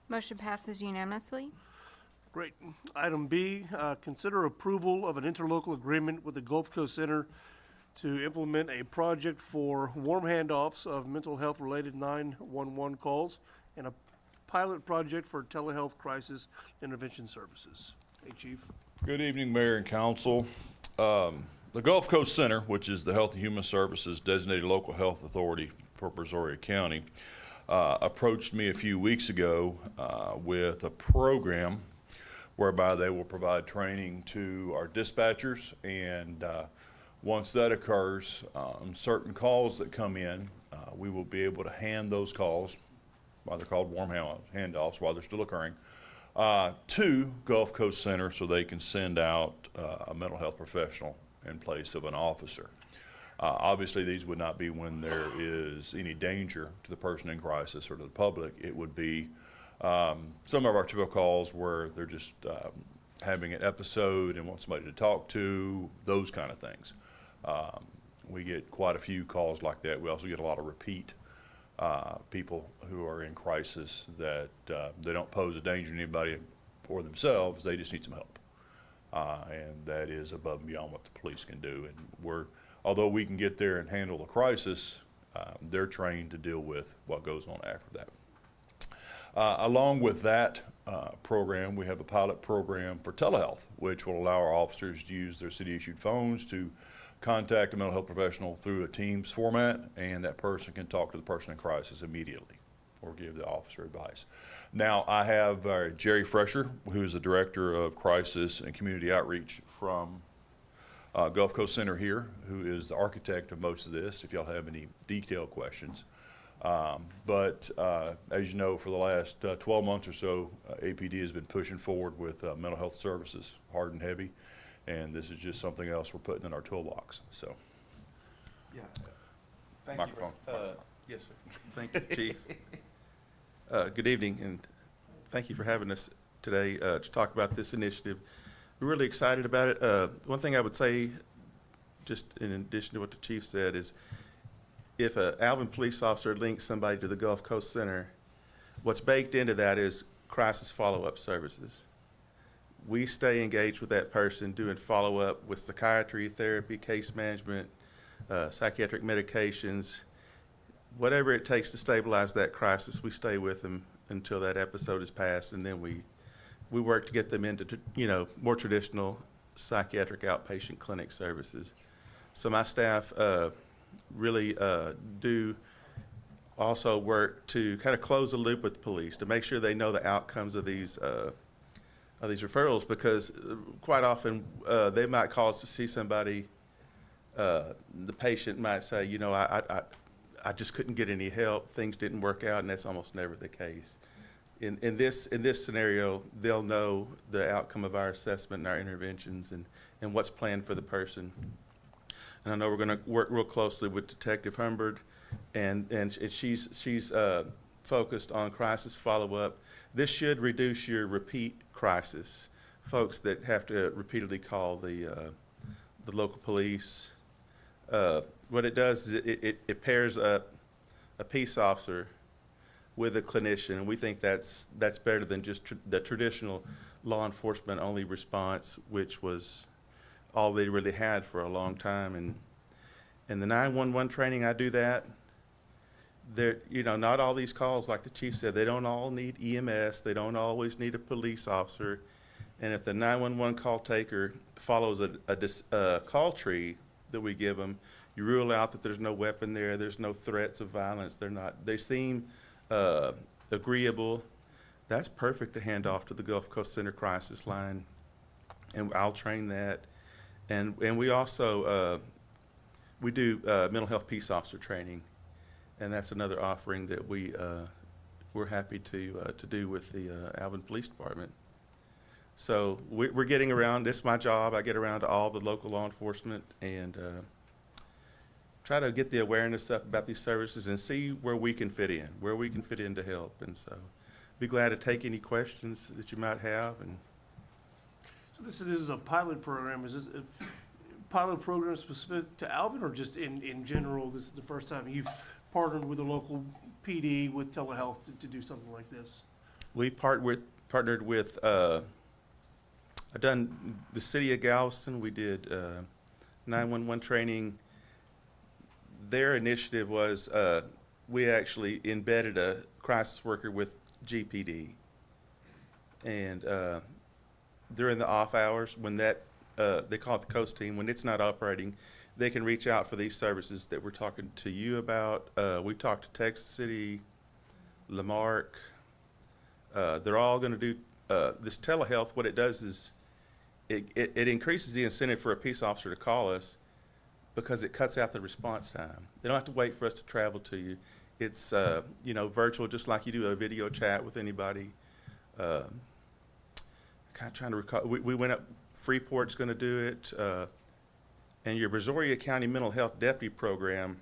Motion passes unanimously. Great. Item B, consider approval of an interlocal agreement with the Gulf Coast Center to implement a project for warm handoffs of mental health-related 911 calls and a pilot project for telehealth crisis intervention services. Hey, Chief. Good evening, Mayor and Council. The Gulf Coast Center, which is the Health and Human Services designated local health authority for Brazoria County, approached me a few weeks ago with a program whereby they will provide training to our dispatchers, and once that occurs, certain calls that come in, we will be able to hand those calls, why they're called warm handoffs while they're still occurring, to Gulf Coast Center so they can send out a mental health professional in place of an officer. Obviously, these would not be when there is any danger to the person in crisis or to the public. It would be some of our typical calls where they're just having an episode and want somebody to talk to, those kind of things. We get quite a few calls like that. We also get a lot of repeat people who are in crisis that they don't pose a danger to anybody or themselves. They just need some help. And that is above and beyond what the police can do. And although we can get there and handle the crisis, they're trained to deal with what goes on after that. Along with that program, we have a pilot program for telehealth, which will allow our officers to use their city-issued phones to contact a mental health professional through a Teams format, and that person can talk to the person in crisis immediately or give the officer advice. Now, I have Jerry Fresher, who is the Director of Crisis and Community Outreach from Gulf Coast Center here, who is the architect of most of this, if y'all have any detailed questions. But as you know, for the last 12 months or so, APD has been pushing forward with mental health services, hard and heavy, and this is just something else we're putting in our toolbox. So, yeah. Thank microphone. you. Yes, sir. Thank you, Chief. Good evening, and thank you for having us today to talk about this initiative. We're really excited about it. One thing I would say, just in addition to what the Chief said, is if an Alvin police officer links somebody to the Gulf Coast Center, what's baked into that is crisis follow-up services. We stay engaged with that person doing follow-up with psychiatry, therapy, case management, psychiatric medications, whatever it takes to stabilize that crisis. We stay with them until that episode is passed, and then we work to get them into more traditional psychiatric outpatient clinic services. So my staff really do also work to kind of close the loop with the police to make sure they know the outcomes of these referrals, because quite often they might call us to see somebody. The patient might say, I just couldn't get any help. Things didn't work out, and that's almost never the case. In this scenario, they'll know the outcome of our assessment and our interventions and what's planned for the person. And I know we're going to work real closely with Detective Humbert, and she's focused on crisis follow-up. This should reduce your repeat crisis, folks that have to repeatedly call the local police. What it does is it pairs up a peace officer with a clinician, and we think that's better than just the traditional law enforcement only response, which was all they really had for a long time. And in the 911 training, I do that. Not all these calls, like the Chief said, they don't all need EMS. They don't always need a police officer. And if the 911 call taker follows a call tree that we give them, you rule out that there's no weapon there, there's no threats of violence. They seem agreeable. that's perfect to hand off to the Gulf Coast Center Crisis Line, and I'll train that. And we also, we do mental health peace officer training, and that's another offering that we're happy to do with the Alvin Police Department. So we're getting around. This is my job. I get around to all the local law enforcement and try to get the awareness up about these services and see where we can fit in, where we can fit in to help. And so be glad to take any questions that you might have. And So this is a pilot program. Is this a pilot program specific to Alvin, or just in general, this is the first time you've partnered with a local PD with telehealth to do something like this? we partnered with, I've done the city of Galveston. We did 911 training. Their initiative was we actually embedded a crisis worker with GPD. And during the off hours, when that, they call it the coast team, when it's not operating, they can reach out for these services that we're talking to you about. We talked to Texas City, Lamarck. They're all going to do this telehealth. What it does is it increases the incentive for a peace officer to call us because it cuts out the response time. They don't have to wait for us to travel to you. It's you know, virtual, just like you do a video chat with anybody. Kind of trying to recall. We went up. Freeport's going to do it, and your Brazoria County Mental Health Deputy Program.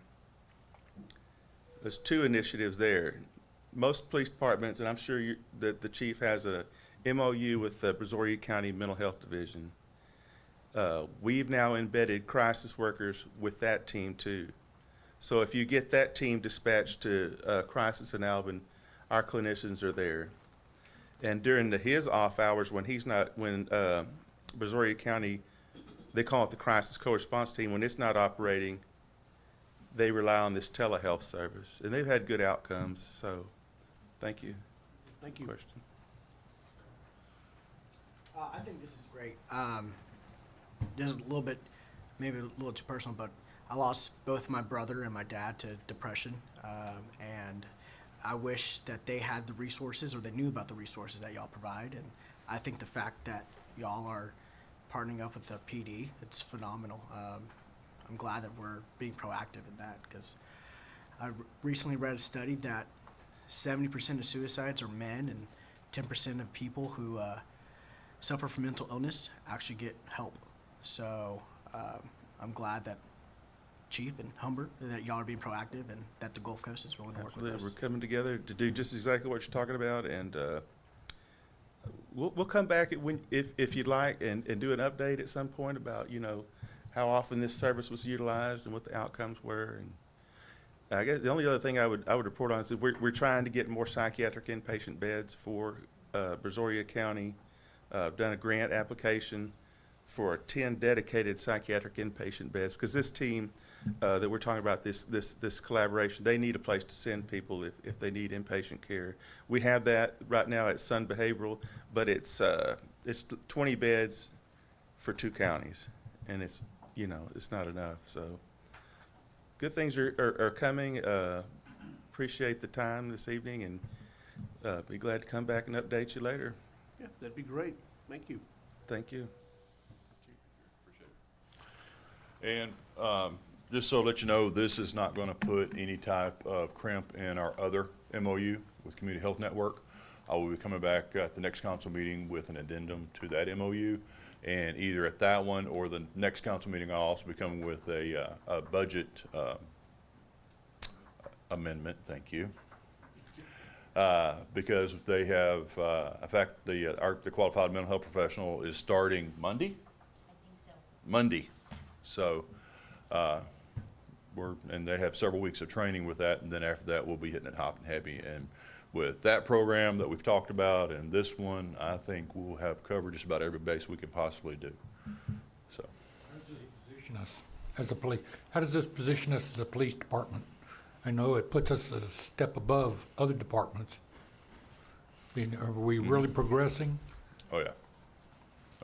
There's two initiatives there. Most police departments, and I'm sure that the chief has a MOU with the Brazoria County Mental Health Division. We've now embedded crisis workers with that team too. So if you get that team dispatched to crisis in Alvin, our clinicians are there. And during his off hours, when he's not, when Brazoria County, they call it the crisis co-response team, when it's not operating, they rely on this telehealth service, and they've had good outcomes. So, thank you. Thank you. Question. I think this is great. Just a little bit, maybe a little too personal, but I lost both my brother and my dad to depression, and I wish that they had the resources or they knew about the resources that y'all provide. And I think the fact that y'all are partnering up with the PD, it's phenomenal. I'm glad that we're being proactive in that, because I recently read a study that 70% of suicides are men, and 10% of people who suffer from mental illness actually get help. So I'm glad that Chief and Humbert, that y'all are being proactive and that the Gulf Coast is willing to work with Absolutely. us. We're coming together to do just exactly what you're talking about, and we'll come back if you'd like and do an update at some point about, you know, how often this service was utilized and what the outcomes were. And I guess the only other thing I would report on is that we're trying to get more psychiatric inpatient beds for Brazoria County. Done a grant application for 10 dedicated psychiatric inpatient beds, because this team that we're talking about, this collaboration, they need a place to send people if they need inpatient care. We have that right now at Sun Behavioral, but it's 20 beds for 2 counties, and it's, you know, it's not enough. So good things are coming. Appreciate the time this evening, and be glad to come back and update you later. Yeah, that'd be great. Thank you. Thank you. And just so to let you know, this is not going to put any type of crimp in our other MOU with Community Health Network. I will be coming back at the next council meeting with an addendum to that MOU. And either at that one or the next council meeting, I'll also be coming with a budget amendment. Thank you. Because they have, in fact, the qualified mental health professional is starting Monday? I think so. Monday. So, and they have several weeks of training with that, and then after that, we'll be hitting it hot and heavy. And with that program that we've talked about and this one, I think we'll have covered just about every base we can possibly do. So. How does this position us as a police department? I know it puts us a step above other departments. I mean, are we really progressing? Oh, yeah.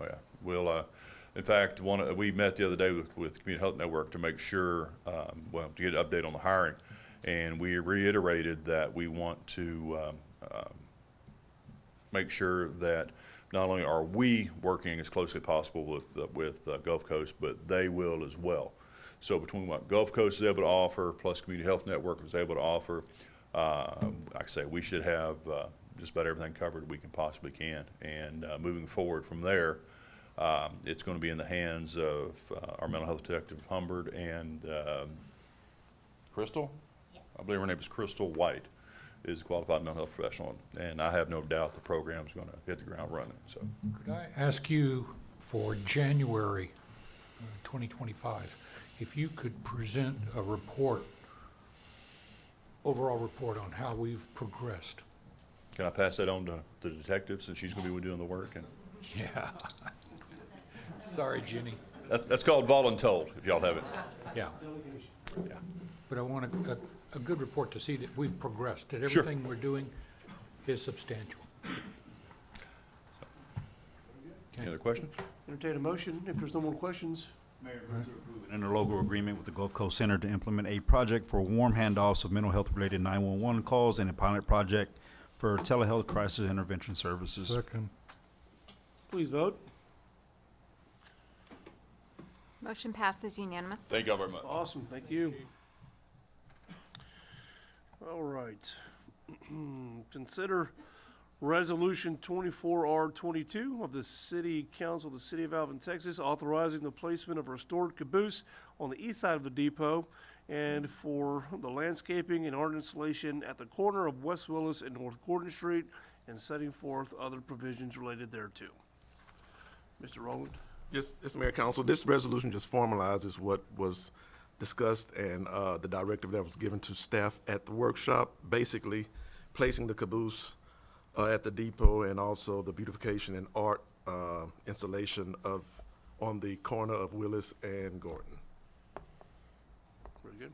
Oh, yeah. We'll, in fact, we met the other day with Community Health Network to make sure, well, to get an update on the hiring. And we reiterated that we want to make sure that not only are we working as closely as possible with Gulf Coast, but they will as well. So between what Gulf Coast is able to offer, plus Community Health Network is able to offer, like I say, we should have just about everything covered we can possibly can. And moving forward from there, it's going to be in the hands of our mental health detective Humbert and Crystal. Yes. I believe her name is Crystal White, is a qualified mental health professional, and I have no doubt the program's going to hit the ground running. So, Could I ask you for January 2025, if you could present a report, overall report on how we've progressed? can I pass that on to the detective since she's going to be doing the work? And Yeah. Sorry, Jenny. that's called voluntold, if y'all have it. Yeah. Yeah. But I want a good report to see that we've progressed, that Sure. everything we're doing is substantial. Any other questions? Entertain a motion if there's no more questions. Mayor, move to approve an interlocal agreement with the Gulf Coast Center to implement a project for warm handoffs of mental health-related 911 calls and a pilot project for telehealth crisis intervention services. Second. Please vote. Motion passes unanimously. Thank y'all very much. Awesome, thank you. All right. Consider Resolution 24R22 of the City Council of the City of Alvin, Texas, authorizing the placement of a restored caboose on the east side of the depot and for the landscaping and art installation at the corner of West Willis and North Gordon Street, and setting forth other provisions related thereto. Mr. Rowland? Yes, Mayor Council, this resolution just formalizes what was discussed and the directive that was given to staff at the workshop, basically placing the caboose at the depot and also the beautification and art installation on the corner of Willis and Gordon. Very good.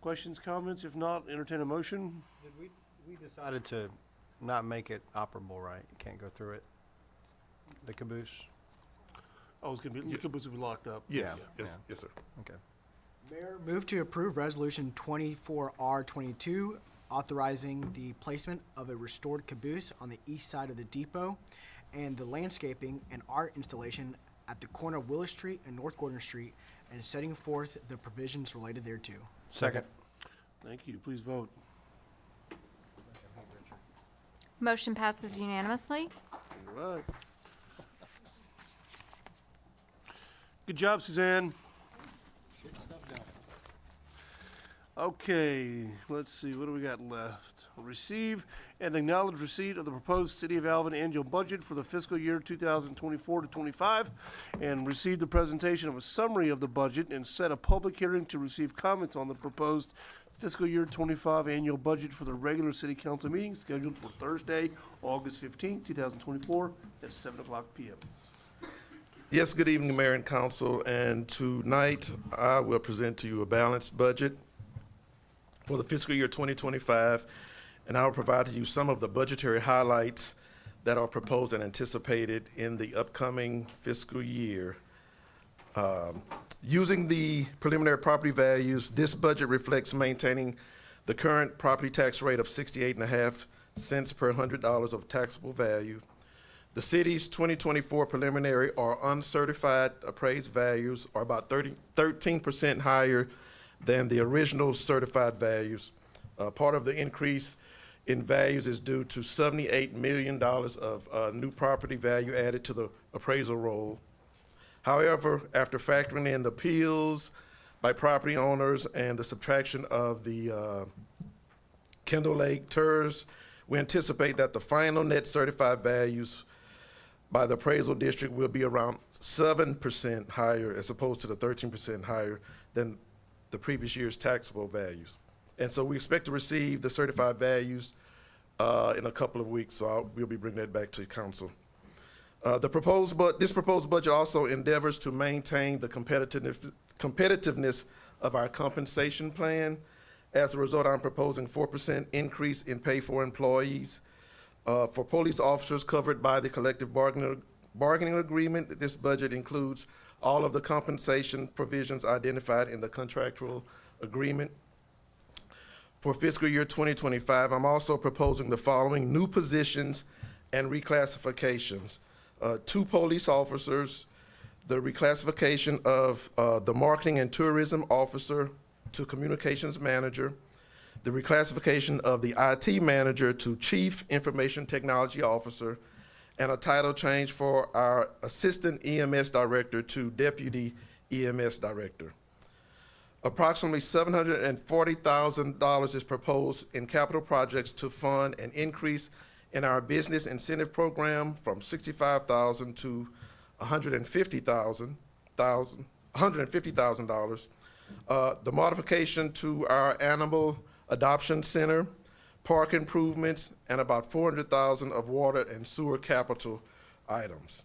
Questions, comments? If not, entertain a motion. We decided to not make it operable, right? You can't go through it, the caboose? Oh, it's gonna be, the caboose will be locked up. Yes, Yeah. yes, sir. Okay. Mayor, move to approve Resolution 24R22, authorizing the placement of a restored caboose on the east side of the depot and the landscaping and art installation at the corner of Willis Street and North Gordon Street, and setting forth the provisions related thereto. Second. Thank you. Please vote. Motion passes unanimously. All right. Good job, Suzanne. Okay, let's see, what do we got left? Receive and acknowledge receipt of the proposed City of Alvin annual budget for the fiscal year 2024 to 25, and receive the presentation of a summary of the budget and set a public hearing to receive comments on the proposed fiscal year 25 annual budget for the regular city council meeting scheduled for Thursday, August 15, 2024 at 7:00 p.m. Yes, good evening, Mayor and Council, and tonight I will present to you a balanced budget for the fiscal year 2025, and I will provide to you some of the budgetary highlights that are proposed and anticipated in the upcoming fiscal year. Using the preliminary property values, this budget reflects maintaining the current property tax rate of 68.5 cents per $100 of taxable value. The city's 2024 preliminary or uncertified appraised values are about 13% higher than the original certified values. Part of the increase in values is due to $78 million of new property value added to the appraisal roll. However, after factoring in the appeals by property owners and the subtraction of the Kendall Lake TERS, we anticipate that the final net certified values by the appraisal district will be around 7% higher as opposed to the 13% higher than the previous year's taxable values. And so we expect to receive the certified values in a couple of weeks, so we'll be bringing that back to council. This proposed budget also endeavors to maintain the competitiveness of our compensation plan. As a result, I'm proposing 4% increase in pay for employees. For police officers covered by the collective bargaining agreement, this budget includes all of the compensation provisions identified in the contractual agreement. for fiscal year 2025, I'm also proposing the following new positions and reclassifications. 2 police officers, the reclassification of the marketing and tourism officer to communications manager, the reclassification of the IT manager to chief information technology officer, and a title change for our assistant EMS director to deputy EMS director. Approximately $740,000 is proposed in capital projects to fund an increase in our business incentive program from $65,000 to $150,000. The modification to our animal adoption center, park improvements, and about $400,000 of water and sewer capital items.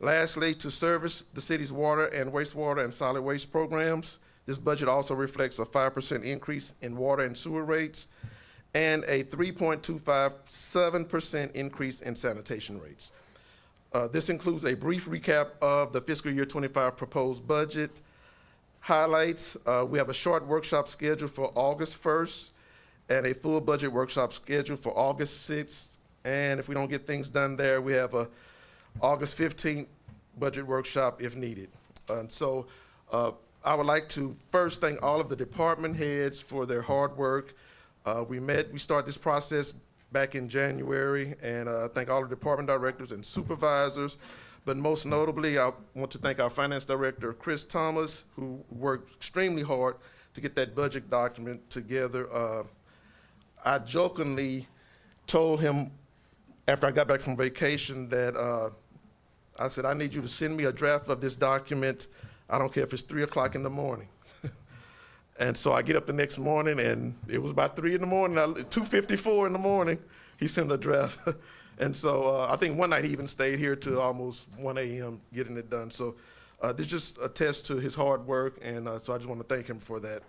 Lastly, to service the city's water and wastewater and solid waste programs, this budget also reflects a 5% increase in water and sewer rates and a 3.257% increase in sanitation rates. This includes a brief recap of the fiscal year 25 proposed budget highlights. We have a short workshop scheduled for August 1st and a full budget workshop scheduled for August 6th. And if we don't get things done there, we have a August 15th budget workshop if needed. And so I would like to first thank all of the department heads for their hard work. We started this process back in January, and thank all the department directors and supervisors. But most notably, I want to thank our finance director, Chris Thomas, who worked extremely hard to get that budget document together. I jokingly told him after I got back from vacation that I said, I need you to send me a draft of this document. I don't care if it's 3 o'clock in the morning. And so I get up the next morning, and it was about 3 in the morning, 2:54 in the morning, he sent a draft. And so I think one night he even stayed here till almost 1 a.m. getting it done. So this just attests to his hard work, and so I just want to thank him for that.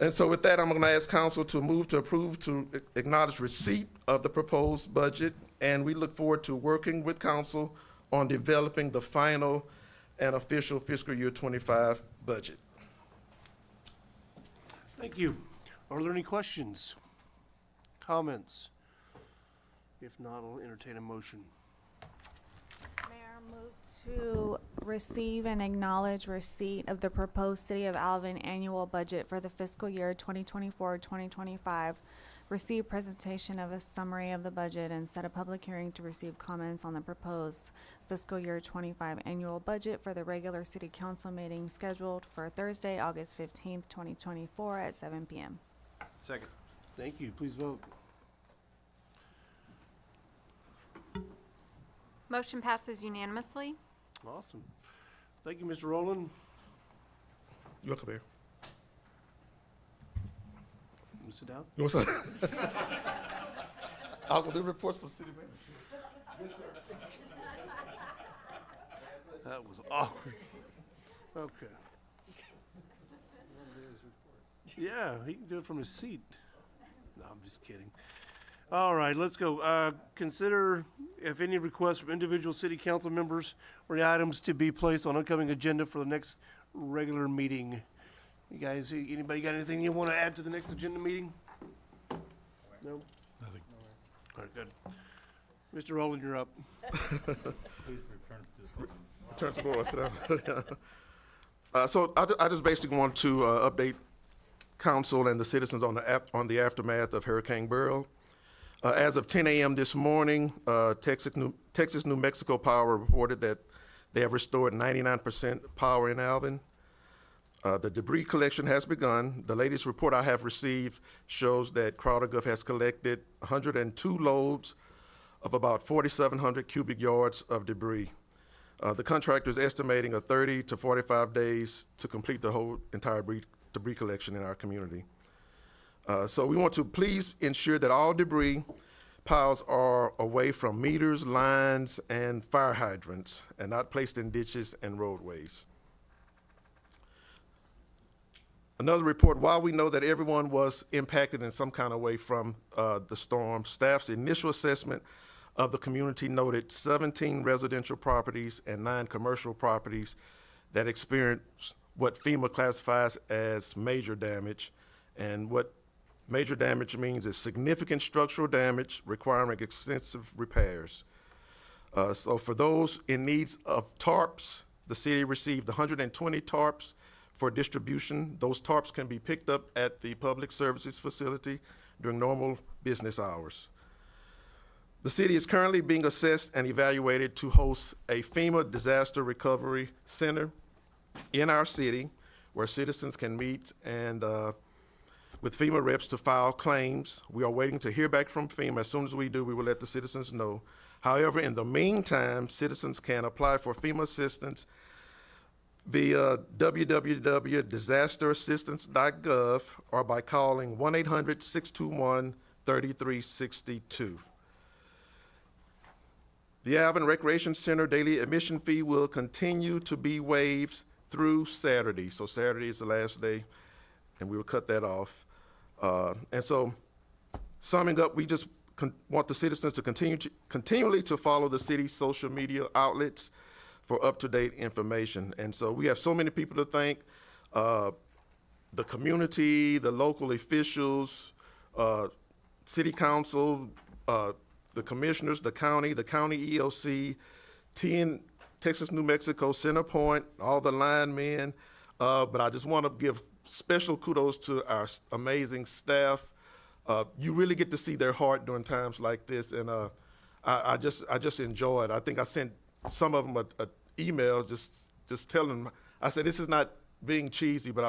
And so with that, I'm going to ask council to move to approve to acknowledge receipt of the proposed budget, and we look forward to working with council on developing the final and official fiscal year 25 budget. Thank you. Are there any questions, comments? If not, I'll entertain a motion. Mayor, move to receive and acknowledge receipt of the proposed City of Alvin annual budget for the fiscal year 2024-2025. Receive presentation of a summary of the budget and set a public hearing to receive comments on the proposed fiscal year 25 annual budget for the regular city council meeting scheduled for Thursday, August 15th, 2024 at 7 p.m. Second. Thank you. Please vote. Motion passes unanimously. Awesome. Thank you, Mr. Rowland. You welcome, Mayor. You sit down. You want some? I'll go do reports for the city manager. Yes, sir. That was awkward. Okay. Yeah, he can do it from his seat. No, I'm just kidding. All right, let's go. Consider if any requests from individual city council members or the items to be placed on upcoming agenda for the next regular meeting. You guys, anybody got anything you want to add to the next agenda meeting? No? Nothing. All right, good. Mr. Rowland, you're up. Turn to the floor, sit down. So I just basically want to update council and the citizens on the aftermath of Hurricane Beryl. As of 10 a.m. this morning, Texas, New Mexico Power reported that they have restored 99% power in Alvin. The debris collection has begun. The latest report I have received shows that CrowderGov has collected 102 loads of about 4,700 cubic yards of debris. The contractor is estimating a 30 to 45 days to complete the whole entire debris collection in our community. So we want to please ensure that all debris piles are away from meters, lines, and fire hydrants, and not placed in ditches and roadways. Another report, while we know that everyone was impacted in some kind of way from the storm, staff's initial assessment of the community noted 17 residential properties and 9 commercial properties that experienced what FEMA classifies as major damage, and what Major damage means it's significant structural damage requiring extensive repairs. So for those in needs of tarps, the city received 120 tarps for distribution. Those tarps can be picked up at the Public Services Facility during normal business hours. The city is currently being assessed and evaluated to host a FEMA Disaster Recovery Center in our city where citizens can meet and with FEMA reps to file claims. We are waiting to hear back from FEMA. As soon as we do, we will let the citizens know. However, in the meantime, citizens can apply for FEMA assistance via www.disasterassistance.gov or by calling 1-800-621-3362. The Alvin Recreation Center daily admission fee will continue to be waived through Saturday. So Saturday is the last day, and we will cut that off. And so, summing up, we just want the citizens to continually to follow the city's social media outlets for up-to-date information. And so we have so many people to thank, the community, the local officials, city council, the commissioners, the county EOC, Texas, New Mexico, Centerpoint, all the linemen. But I just want to give special kudos to our amazing staff. You really get to see their heart during times like this, and I just enjoy it. I think I sent some of them an email just telling them, I said, this is not being cheesy, but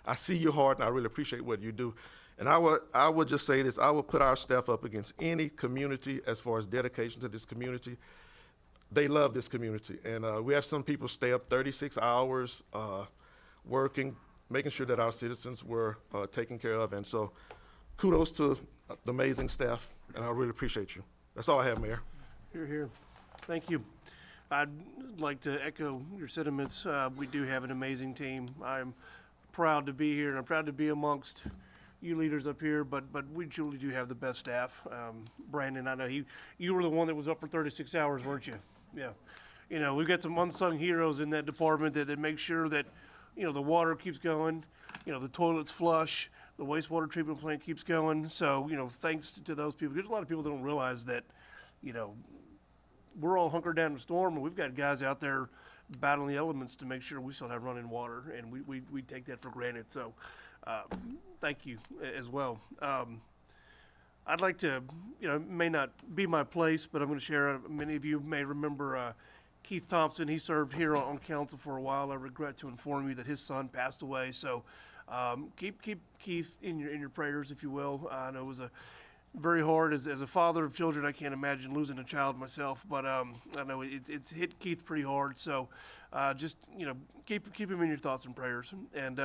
I see your heart, and I really appreciate what you do. And I would just say this, I would put our staff up against any community as far as dedication to this community. They love this community, and we have some people stay up 36 hours working, making sure that our citizens were taken care of. And so kudos to the amazing staff, and I really appreciate you. That's all I have, Mayor. Hear, hear. Thank you. I'd like to echo your sentiments. We do have an amazing team. I'm proud to be here, and I'm proud to be amongst you leaders up here, but we truly do have the best staff. Brandon, I know you were the one that was up for 36 hours, weren't you? Yeah. You know, we've got some unsung heroes in that department that make sure that, you know, the water keeps going, you know, the toilets flush, the wastewater treatment plant keeps going. So, you know, thanks to those people. There's a lot of people that don't realize that, you know, we're all hunkered down in the storm, and we've got guys out there battling the elements to make sure we still have running water, and we take that for granted. So thank you as well. I'd like to, you know, it may not be my place, but I'm going to share. Many of you may remember Keith Thompson. He served here on council for a while. I regret to inform you that his son passed away. So keep Keith in your prayers, if you will. I know it was very hard as a father of children. I can't imagine losing a child myself, but I know it's hit Keith pretty hard. So just, you know, keep him in your thoughts and prayers. And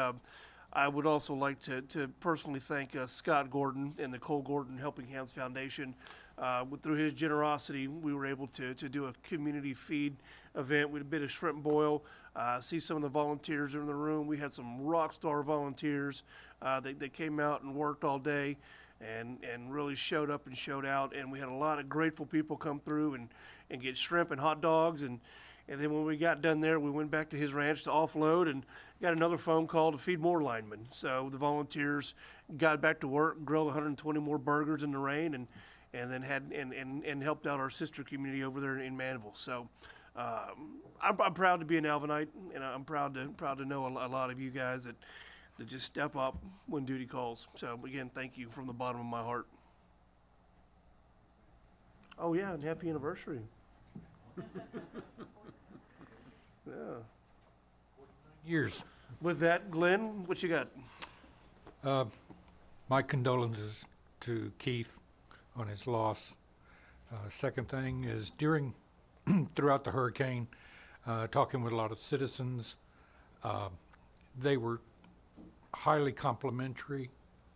I would also like to personally thank Scott Gordon and the Cole Gordon Helping Hands Foundation. Through his generosity, we were able to do a community feed event. We did a bit of shrimp boil. See some of the volunteers in the room. We had some rock star volunteers. They came out and worked all day and really showed up and showed out. And we had a lot of grateful people come through and get shrimp and hot dogs. And then when we got done there, we went back to his ranch to offload and got another phone call to feed more linemen. So the volunteers got back to work, grilled 120 more burgers in the rain, and then had and helped out our sister community over there in Manville. So I'm proud to be an Alvinite, and I'm proud to know a lot of you guys that just step up when duty calls. So again, thank you from the bottom of my heart. Oh yeah, and happy anniversary. Yeah. Years. With that, Glenn, what you got? My condolences to Keith on his loss. Second thing is throughout the hurricane, talking with a lot of citizens, they were highly complimentary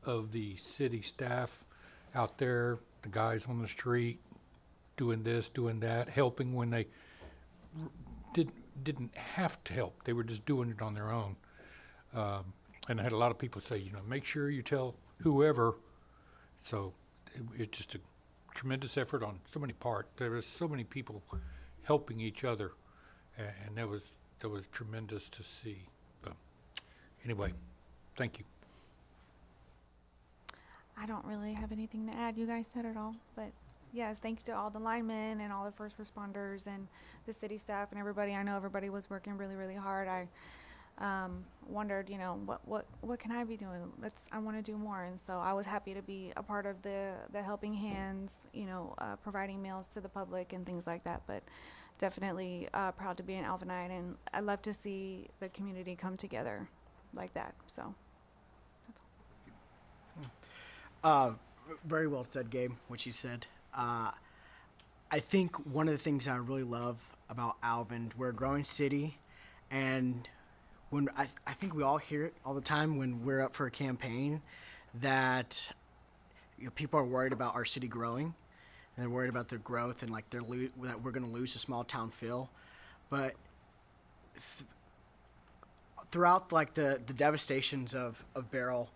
of the city staff out there, the guys on the street, doing this, doing that, helping when they didn't have to help. They were just doing it on their own. And I had a lot of people say, you know, make sure you tell whoever. So it's just a tremendous effort on so many parts. There was so many people helping each other, and that was tremendous to see. But anyway, thank you. I don't really have anything to add. You guys said it all. But yes, thanks to all the linemen and all the first responders and the city staff and everybody. I know everybody was working really, really hard. I wondered, you know, what can I be doing? I want to do more. And so I was happy to be a part of the helping hands, you know, providing meals to the public and things like that. But definitely proud to be an Alvinite, and I love to see the community come together like that. So that's all. Very well said, Gabe, what you said. I think one of the things I really love about Alvin, we're a growing city, and when I think we all hear it all the time when we're up for a campaign that, you know, people are worried about our city growing, and they're worried about their growth and like that we're going to lose a small town feel. But throughout like the devastations of Beryl,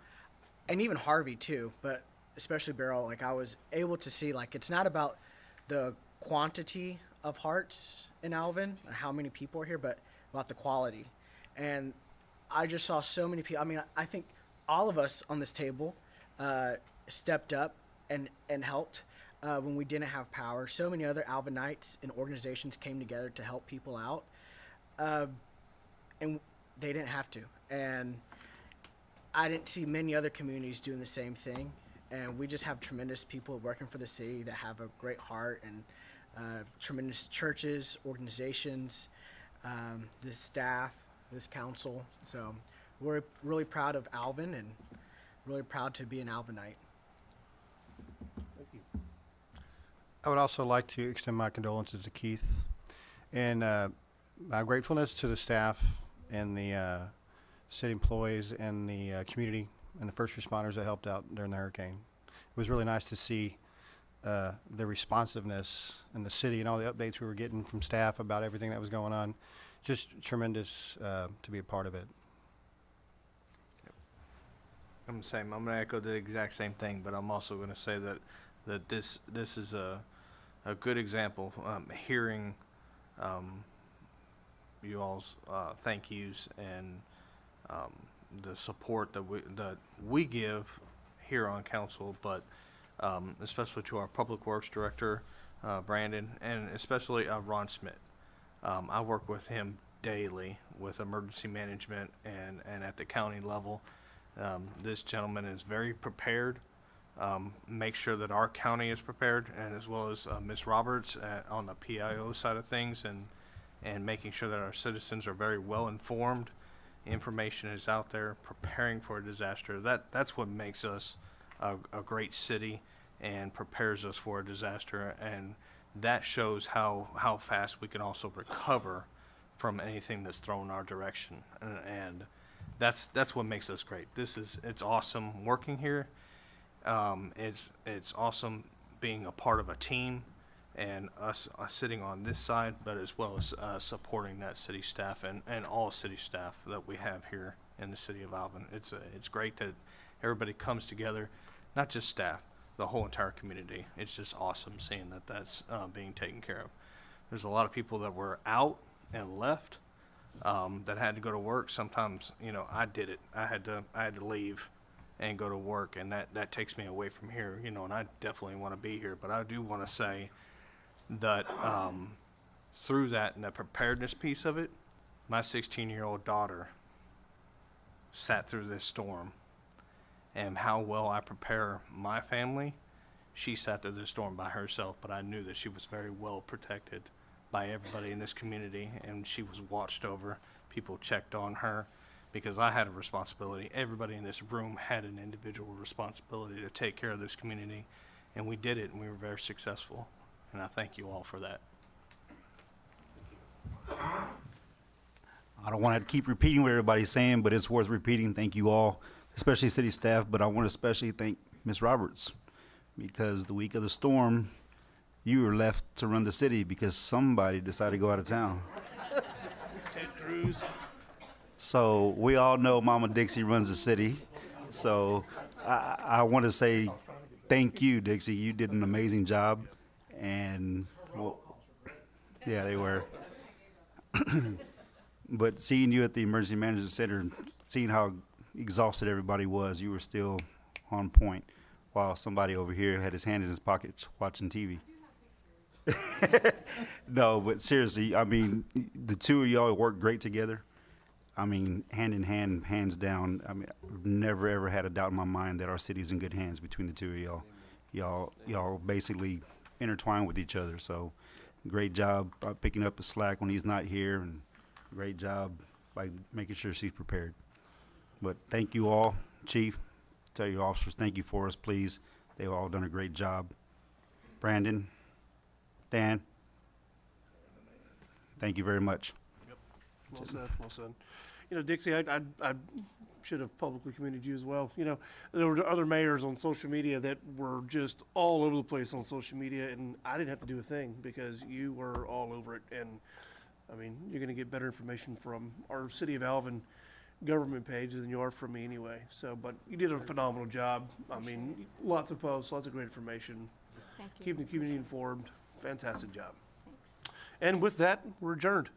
and even Harvey too, but especially Beryl, like I was able to see like it's not about the quantity of hearts in Alvin and how many people are here, but about the quality. And I just saw so many people. I mean, I think all of us on this table stepped up and helped when we didn't have power. So many other Alvinites and organizations came together to help people out, and they didn't have to. And I didn't see many other communities doing the same thing. And we just have tremendous people working for the city that have a great heart, and tremendous churches, organizations, the staff, this council. So we're really proud of Alvin and really proud to be an Alvinite. Thank you. I would also like to extend my condolences to Keith and my gratefulness to the staff and the city employees and the community and the first responders that helped out during the hurricane. It was really nice to see the responsiveness in the city and all the updates we were getting from staff about everything that was going on. Just tremendous to be a part of it. I'm the same. I'm going to echo the exact same thing, but I'm also going to say that this is a good example. Hearing you all's thank yous and the support that we give here on council, but especially to our public works director, Brandon, and especially Ron Smith. I work with him daily with emergency management and at the county level. This gentleman is very prepared, make sure that our county is prepared, and as well as Ms. Roberts on the PIO side of things, and making sure that our citizens are very well informed. Information is out there, preparing for a disaster. That's what makes us a great city and prepares us for a disaster, and that shows how fast we can also recover from anything that's thrown our direction, and that's what makes us great. It's awesome working here. It's awesome being a part of a team, and us sitting on this side, but as well as supporting that city staff and all city staff that we have here in the city of Alvin. It's great that everybody comes together, not just staff, the whole entire community. It's just awesome seeing that's being taken care of. There's a lot of people that were out and left that had to go to work. Sometimes, you know, I did it. I had to leave and go to work, and that takes me away from here, you know, and I definitely want to be here. But I do want to say that through that and the preparedness piece of it, my 16-year-old daughter sat through this storm, and how well I prepare my family, she sat through this storm by herself, but I knew that she was very well protected by everybody in this community, and she was watched over. People checked on her because I had a responsibility. Everybody in this room had an individual responsibility to take care of this community, and we did it, and we were very successful. And I thank you all for that. I don't want to keep repeating what everybody's saying, but it's worth repeating. Thank you all, especially city staff, but I want to especially thank Ms. Roberts, because the week of the storm, you were left to run the city because somebody decided to go out of town. Ted Cruz. So we all know Mama Dixie runs the city. So I want to say thank you, Dixie. You did an amazing job. And, well, yeah, they were. But seeing you at the Emergency Management Center, seeing how exhausted everybody was, you were still on point. while somebody over here had his hand in his pocket watching TV. No, but seriously, I mean, the two of y'all work great together. I mean, hand in hand, hands down. I mean, I've never ever had a doubt in my mind that our city's in good hands between the two of y'all. Y'all basically intertwine with each other. So, great job picking up the slack when he's not here, and great job by making sure she's prepared. But thank you all, Chief. Tell your officers thank you for us, please. They've all done a great job. Brandon, Dan, thank you very much. Well said, well said. You know, Dixie, I should have publicly commended you as well. You know, there were other mayors on social media that were just all over the place on social media, and I didn't have to do a thing because you were all over it. And, I mean, you're going to get better information from our City of Alvin government page than you are from me anyway. So, but you did a phenomenal job. I mean, lots of posts, lots of great information. Thank you. Keeping the community informed. Fantastic job. And with that, we're adjourned.